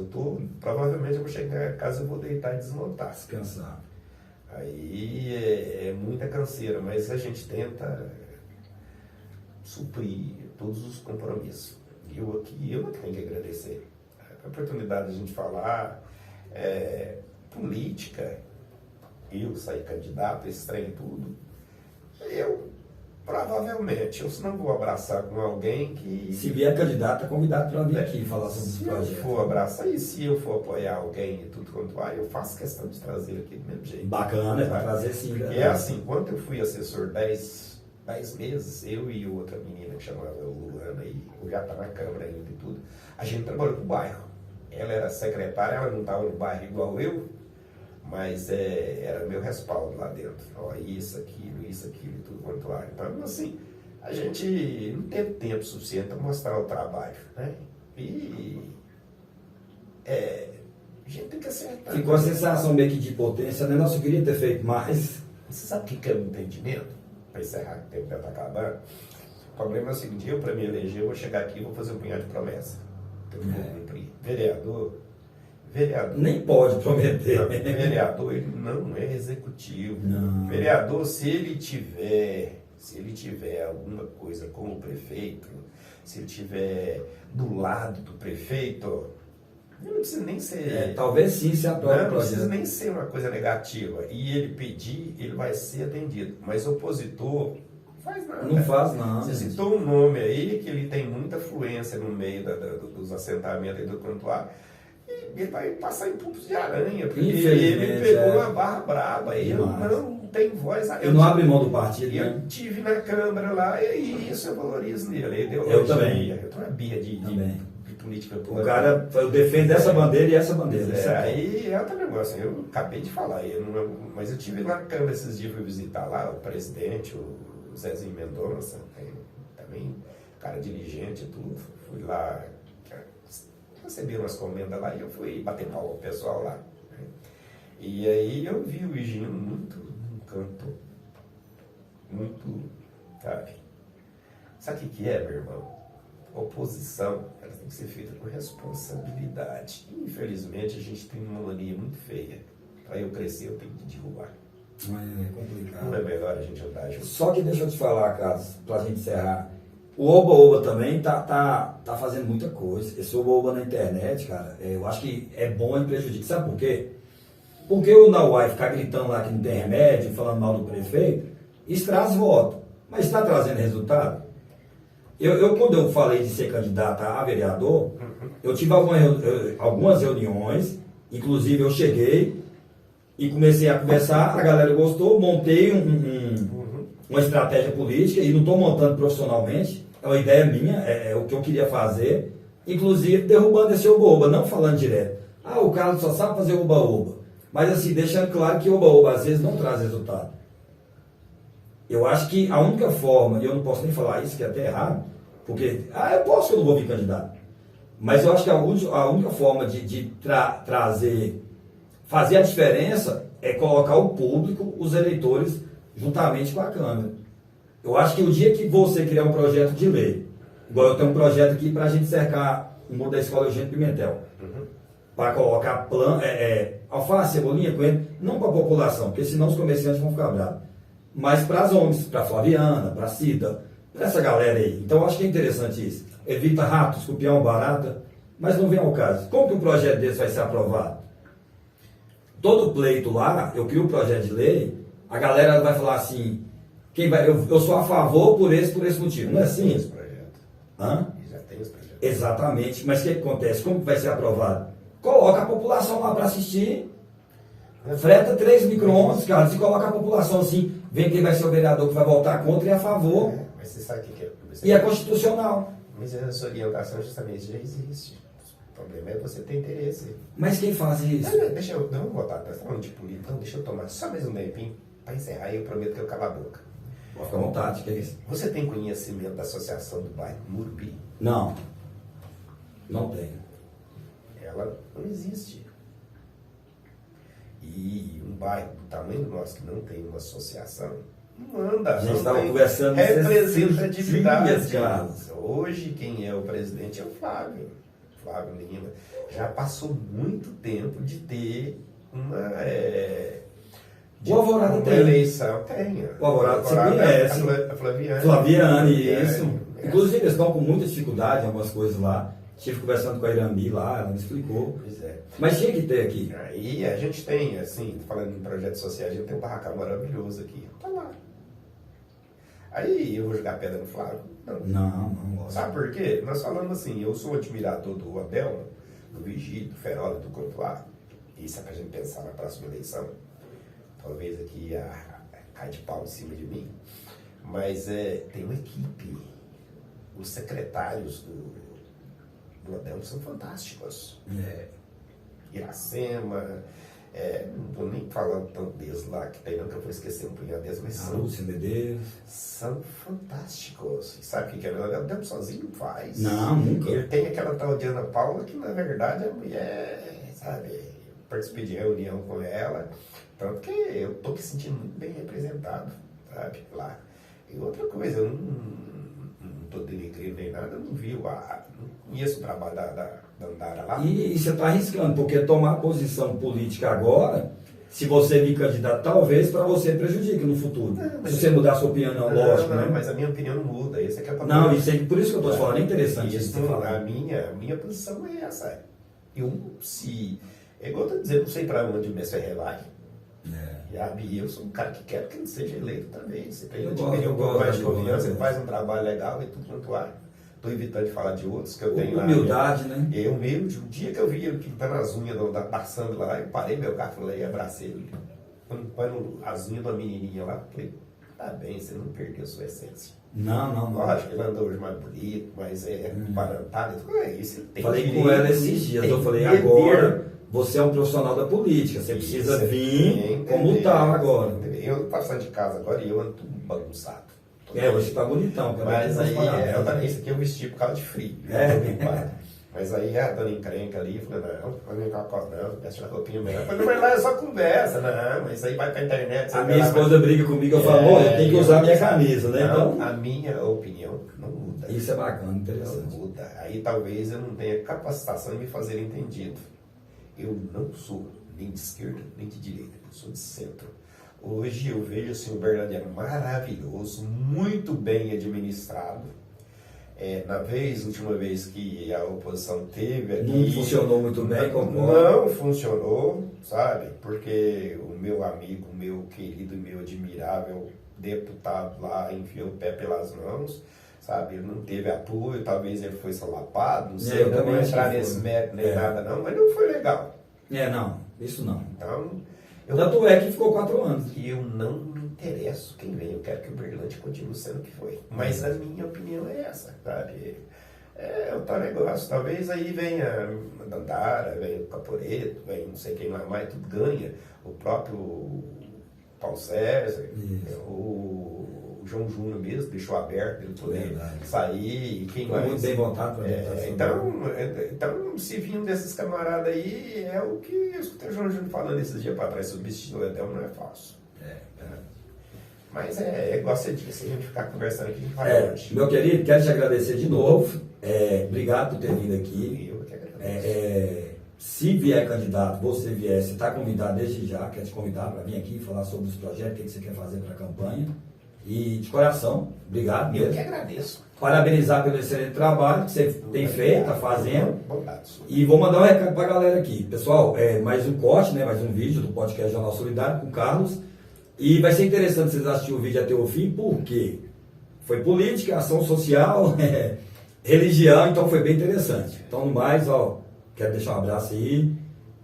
provavelmente eu vou chegar em casa e vou deitar e desmontar. Descansar. Aí é muita canseira, mas a gente tenta suprir todos os compromissos. Eu tenho que agradecer. A oportunidade de a gente falar política, eu sair candidato, esse trem tudo, provavelmente, eu não vou abraçar com alguém que... Se vier candidato, é convidado para vir aqui falar sobre esse projeto. Se eu for abraçar e se eu for apoiar alguém e tudo quanto eu faço questão de trazer aqui do mesmo jeito. Bacana, para trazer sim. Porque é assim, quando eu fui assessor 10 meses, eu e outra menina que chamava Luana, e já está na Câmara ainda e tudo, a gente trabalhou no bairro. Ela era secretária, ela não estava no bairro igual eu, mas era meu respaldo lá dentro. Ó, isso, aquilo e tudo quanto há. Então, assim, a gente não teve tempo suficiente para mostrar o trabalho, né? E a gente tem que acertar. Ficou a sensação meio que de potência, né? Nossa, eu queria ter feito mais. Você sabe o que é o entendimento? Para encerrar, que o tempo já está acabando. O problema é o seguinte, eu para me eleger, eu vou chegar aqui e vou fazer um punhado de promessa. Eu vou cumprir. Vereador, nem pode prometer. Não, vereador, ele não é executivo. Não. Vereador, se ele tiver alguma coisa com o prefeito, se ele tiver do lado do prefeito, ele não precisa nem ser... talvez sim se aprove. Não precisa nem ser uma coisa negativa. E ele pedir, ele vai ser atendido. Mas opositor, não faz nada. Não faz nada. Você citou um nome aí que ele tem muita fluência no meio dos assentamentos aí do Cantuário. E ele vai passar em pontos de aranha, porque ele pegou uma barra braba, ele não tem voz. Eu não abro mão do partido. Eu tive na Câmara lá e isso eu valorizo nele. Eu também. Eu tenho uma birra de política pública. O cara, eu defendo essa bandeira e essa bandeira. Aí é outro negócio. Eu acabei de falar, mas eu tive lá na Câmara esses dias, fui visitar lá o presidente, o Zezinho Mendonça, também cara diligente e tudo. Fui lá, recebi umas comendas lá e eu fui bater pau ao pessoal lá. Né? E aí eu vi o Higino muito num canto, muito, sabe? Sabe o que é, meu irmão? Oposição, ela tem que ser feita com responsabilidade. Infelizmente, a gente tem uma mania muito feia. Para eu crescer, eu tenho que derrubar. É complicado. Não é melhor a gente andar junto. Só que deixa eu te falar, Carlos, pra gente encerrar. O Oba-Oba também tá fazendo muita coisa. Esse Oba-Oba na internet, cara, eu acho que é bom e prejudica. Sabe por quê? Porque o Nauai ficar gritando lá que não tem remédio, falando mal do prefeito, isso traz voto. Mas está trazendo resultado? Quando eu falei de ser candidato a vereador, eu tive algumas reuniões, inclusive eu cheguei e comecei a conversar, a galera gostou, montei uma estratégia política e não estou montando profissionalmente, é uma ideia minha, é o que eu queria fazer, inclusive derrubando esse oba-oba, não falando direto. O Carlos só sabe fazer oba-oba, mas assim, deixando claro que oba-oba às vezes não traz resultado. Eu acho que a única forma, e eu não posso nem falar isso, que é até errado, porque, eu posso que eu não vou vir candidato, mas eu acho que a única forma de fazer a diferença é colocar o público, os eleitores, juntamente com a Câmara. Eu acho que o dia que você criar um projeto de lei, igual eu tenho um projeto aqui para a gente cercar o muro da escola Eugênio Pimentel, para colocar alface, cebolinha, coentro, não para a população, porque senão os comerciantes vão ficar bravos, mas para as ONGs, para a Flaviana, para a Cida, para essa galera aí. Então eu acho que é interessante isso. Evita rato, escorpião, barata, mas não vem ao caso. Como que um projeto desse vai ser aprovado? Todo pleito lá, eu crio um projeto de lei, a galera vai falar assim, eu sou a favor por esse motivo. Não é assim? Esse projeto. Já tem esse projeto. Exatamente. Mas o que acontece? Como que vai ser aprovado? Coloca a população lá para assistir, freta 3 micro-ondas, cara, se coloca a população assim, vem quem vai ser o vereador que vai votar contra e a favor. Mas você sabe o que é? E é constitucional. Mas essa orientação justamente já existe. O problema é você ter interesse. Mas quem faz isso? Deixa eu, não vou botar, nós falando de política, então deixa eu tomar só mais um tempinho para encerrar e eu prometo que eu calo a boca. Pode ficar à vontade, que é isso? Você tem conhecimento da Associação do Bairro Murupi? Não. Não tenho. Ela não existe. E um bairro do tamanho do nosso que não tem uma associação, não anda. A gente não estava tem conversando representatividade. Carlos. Hoje quem é o presidente é o Flávio Lima. Já passou muito tempo de ter uma... O Alvorada tem. Eleição tem. O Alvorada você conhece. A Flaviane. Flaviane, isso. Inclusive, eles estão com muita dificuldade em algumas coisas lá. Estive conversando com a Irami lá, ela me explicou. Pois é. Mas tinha que ter aqui. Aí a gente tem, assim, falando em projetos sociais, a gente tem um barracão maravilhoso aqui. Tá lá. Aí eu vou jogar pedra no Flávio? Não. Sabe por quê? Nós falamos assim, eu sou admirador do Abel, do Vigílio, do Ferola, do Contuar. Isso é pra gente pensar na próxima eleição. Talvez aqui cai de pau em cima de mim. Mas tem uma equipe. Os secretários do Abel são fantásticos. Iracema, não estou nem falando tanto deles lá, que tem não, que eu vou esquecer um punhado deles, mas Lúcia Medeiros. são fantásticos. E sabe o que é? O Abel sozinho faz. Não, nunca. Ele tem aquela tal de Ana Paula que, na verdade, a mulher, sabe, participei de reunião com ela, tanto que eu estou me sentindo muito bem representado, sabe, lá. E outra coisa, eu não estou denegrindo nem nada, eu não vi, não conheço o trabalho da Andara lá. E você está arriscando, porque tomar posição política agora, se você vir candidato, talvez para você prejudique no futuro. Se você mudar a sua opinião, lógico, né? Mas a minha opinião não muda, esse aqui é o papel. Não, isso aí, por isso que eu estou te falando, é interessante isso que você A fala. minha posição é essa. É igual eu estou dizendo, não sei para onde o Mestre vai. E eu sou um cara que quero que ele seja eleito também. Você tem um pouco mais de confiança, ele faz um trabalho legal e tudo quanto há. Estou evitando de falar de outros que eu tenho lá. Humildade, né? Eu humilde. O dia que eu vi ele pintando as unhas da Sandra lá, eu parei meu carro, falei, abracei ele. Quando as unhas da menininha lá, falei, tá bem, você não perdeu a sua essência. Não. Lógico que ele andou hoje mais bonito, mas parantado. Isso ele tem. Falei com ela esses dias, eu falei, agora você é um profissional da política, você precisa vir como tal agora. Eu tô passando de casa agora e eu ando tudo bagunçado. Hoje tá bonitão. Mas aí, isso aqui eu vesti por causa de frio. Mas aí a dona encrenca ali, falei, não vem com a costa, não, veste uma roupinha melhor. Eu falei, mas lá é só conversa, não, mas isso aí vai pra internet. A minha esposa briga comigo, eu falo, eu tenho que usar a minha camisa, né? Então, a minha opinião não muda. Isso é bacana, interessante. Não muda. Aí talvez eu não tenha capacitação de me fazer entendido. Eu não sou nem de esquerda, nem de direita, eu sou de centro. Hoje eu vejo assim, o Uberlândia maravilhoso, muito bem administrado. Última vez que a oposição teve aqui... Não funcionou muito bem, concordo. Não funcionou, sabe? Porque o meu amigo, meu querido e meu admirável deputado lá enfiou o pé pelas mãos, sabe? Ele não teve apoio, talvez ele foi solapado, não sei, eu não vou entrar nesse mérito nem nada não, mas não foi legal. Não, isso não. Então... Tanto é que ficou 4 anos. E eu não me interesso quem vem, eu quero que o Uberlândia continue sendo o que foi. Mas a minha opinião é essa, sabe? É o tal negócio, talvez aí venha a Dandara, venha o Caporeto, venha não sei quem mais, tudo ganha. O próprio Paulo César, o João Júnior mesmo, deixou aberto ele poder sair, e quem mais. Muito bem vontado para então, se vir desses camaradas aí, é o que eu escutei o João Júnior falando esses dias para trás, substituir o Edel não é falso. Mas igual você disse, a gente ficar conversando aqui, a gente vai longe. Meu querido, quero te agradecer de novo. Obrigado por ter vindo aqui. Eu que agradeço. Se vier candidato, você está convidado desde já, quero te convidar para vir aqui falar sobre os projetos, o que você quer fazer para a campanha. E de coração, obrigado mesmo. Eu que agradeço. Parabenizar pelo excelente trabalho que você tem feito, está fazendo. Bondade. E vou mandar um recado para a galera aqui. Pessoal, mais um corte, mais um vídeo do podcast Jornal Solidário com o Carlos. E vai ser interessante vocês assistirem o vídeo até o fim, porque foi política, ação social, religião, então foi bem interessante. Então, no mais, quero deixar um abraço aí.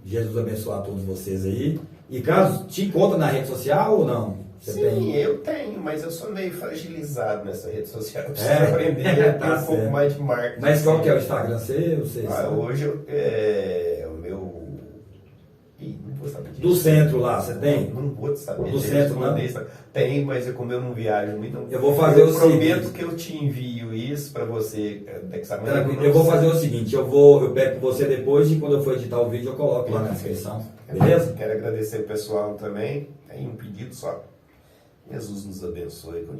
Jesus abençoe a todos vocês aí. E Carlos, te encontra na rede social ou não? Você Sim, tem? eu tenho, mas eu sou meio fragilizado nessa rede social. Eu preciso aprender a ter Tá um pouco certo. mais de marketing. Mas qual que é o Instagram seu? Você sabe? Hoje o meu. Ih, não vou saber disso. Do centro lá, você tem? Não vou saber. Do centro, não? Tem, mas como eu não viajo muito. Eu vou fazer o prometo seguinte. que eu te envio isso para você. Tranquilo. Eu vou fazer o seguinte, eu pego com você depois e quando eu for editar o vídeo eu coloco lá na descrição. Beleza? Quero agradecer o pessoal também. Tem um pedido só. Jesus nos abençoe. Continue.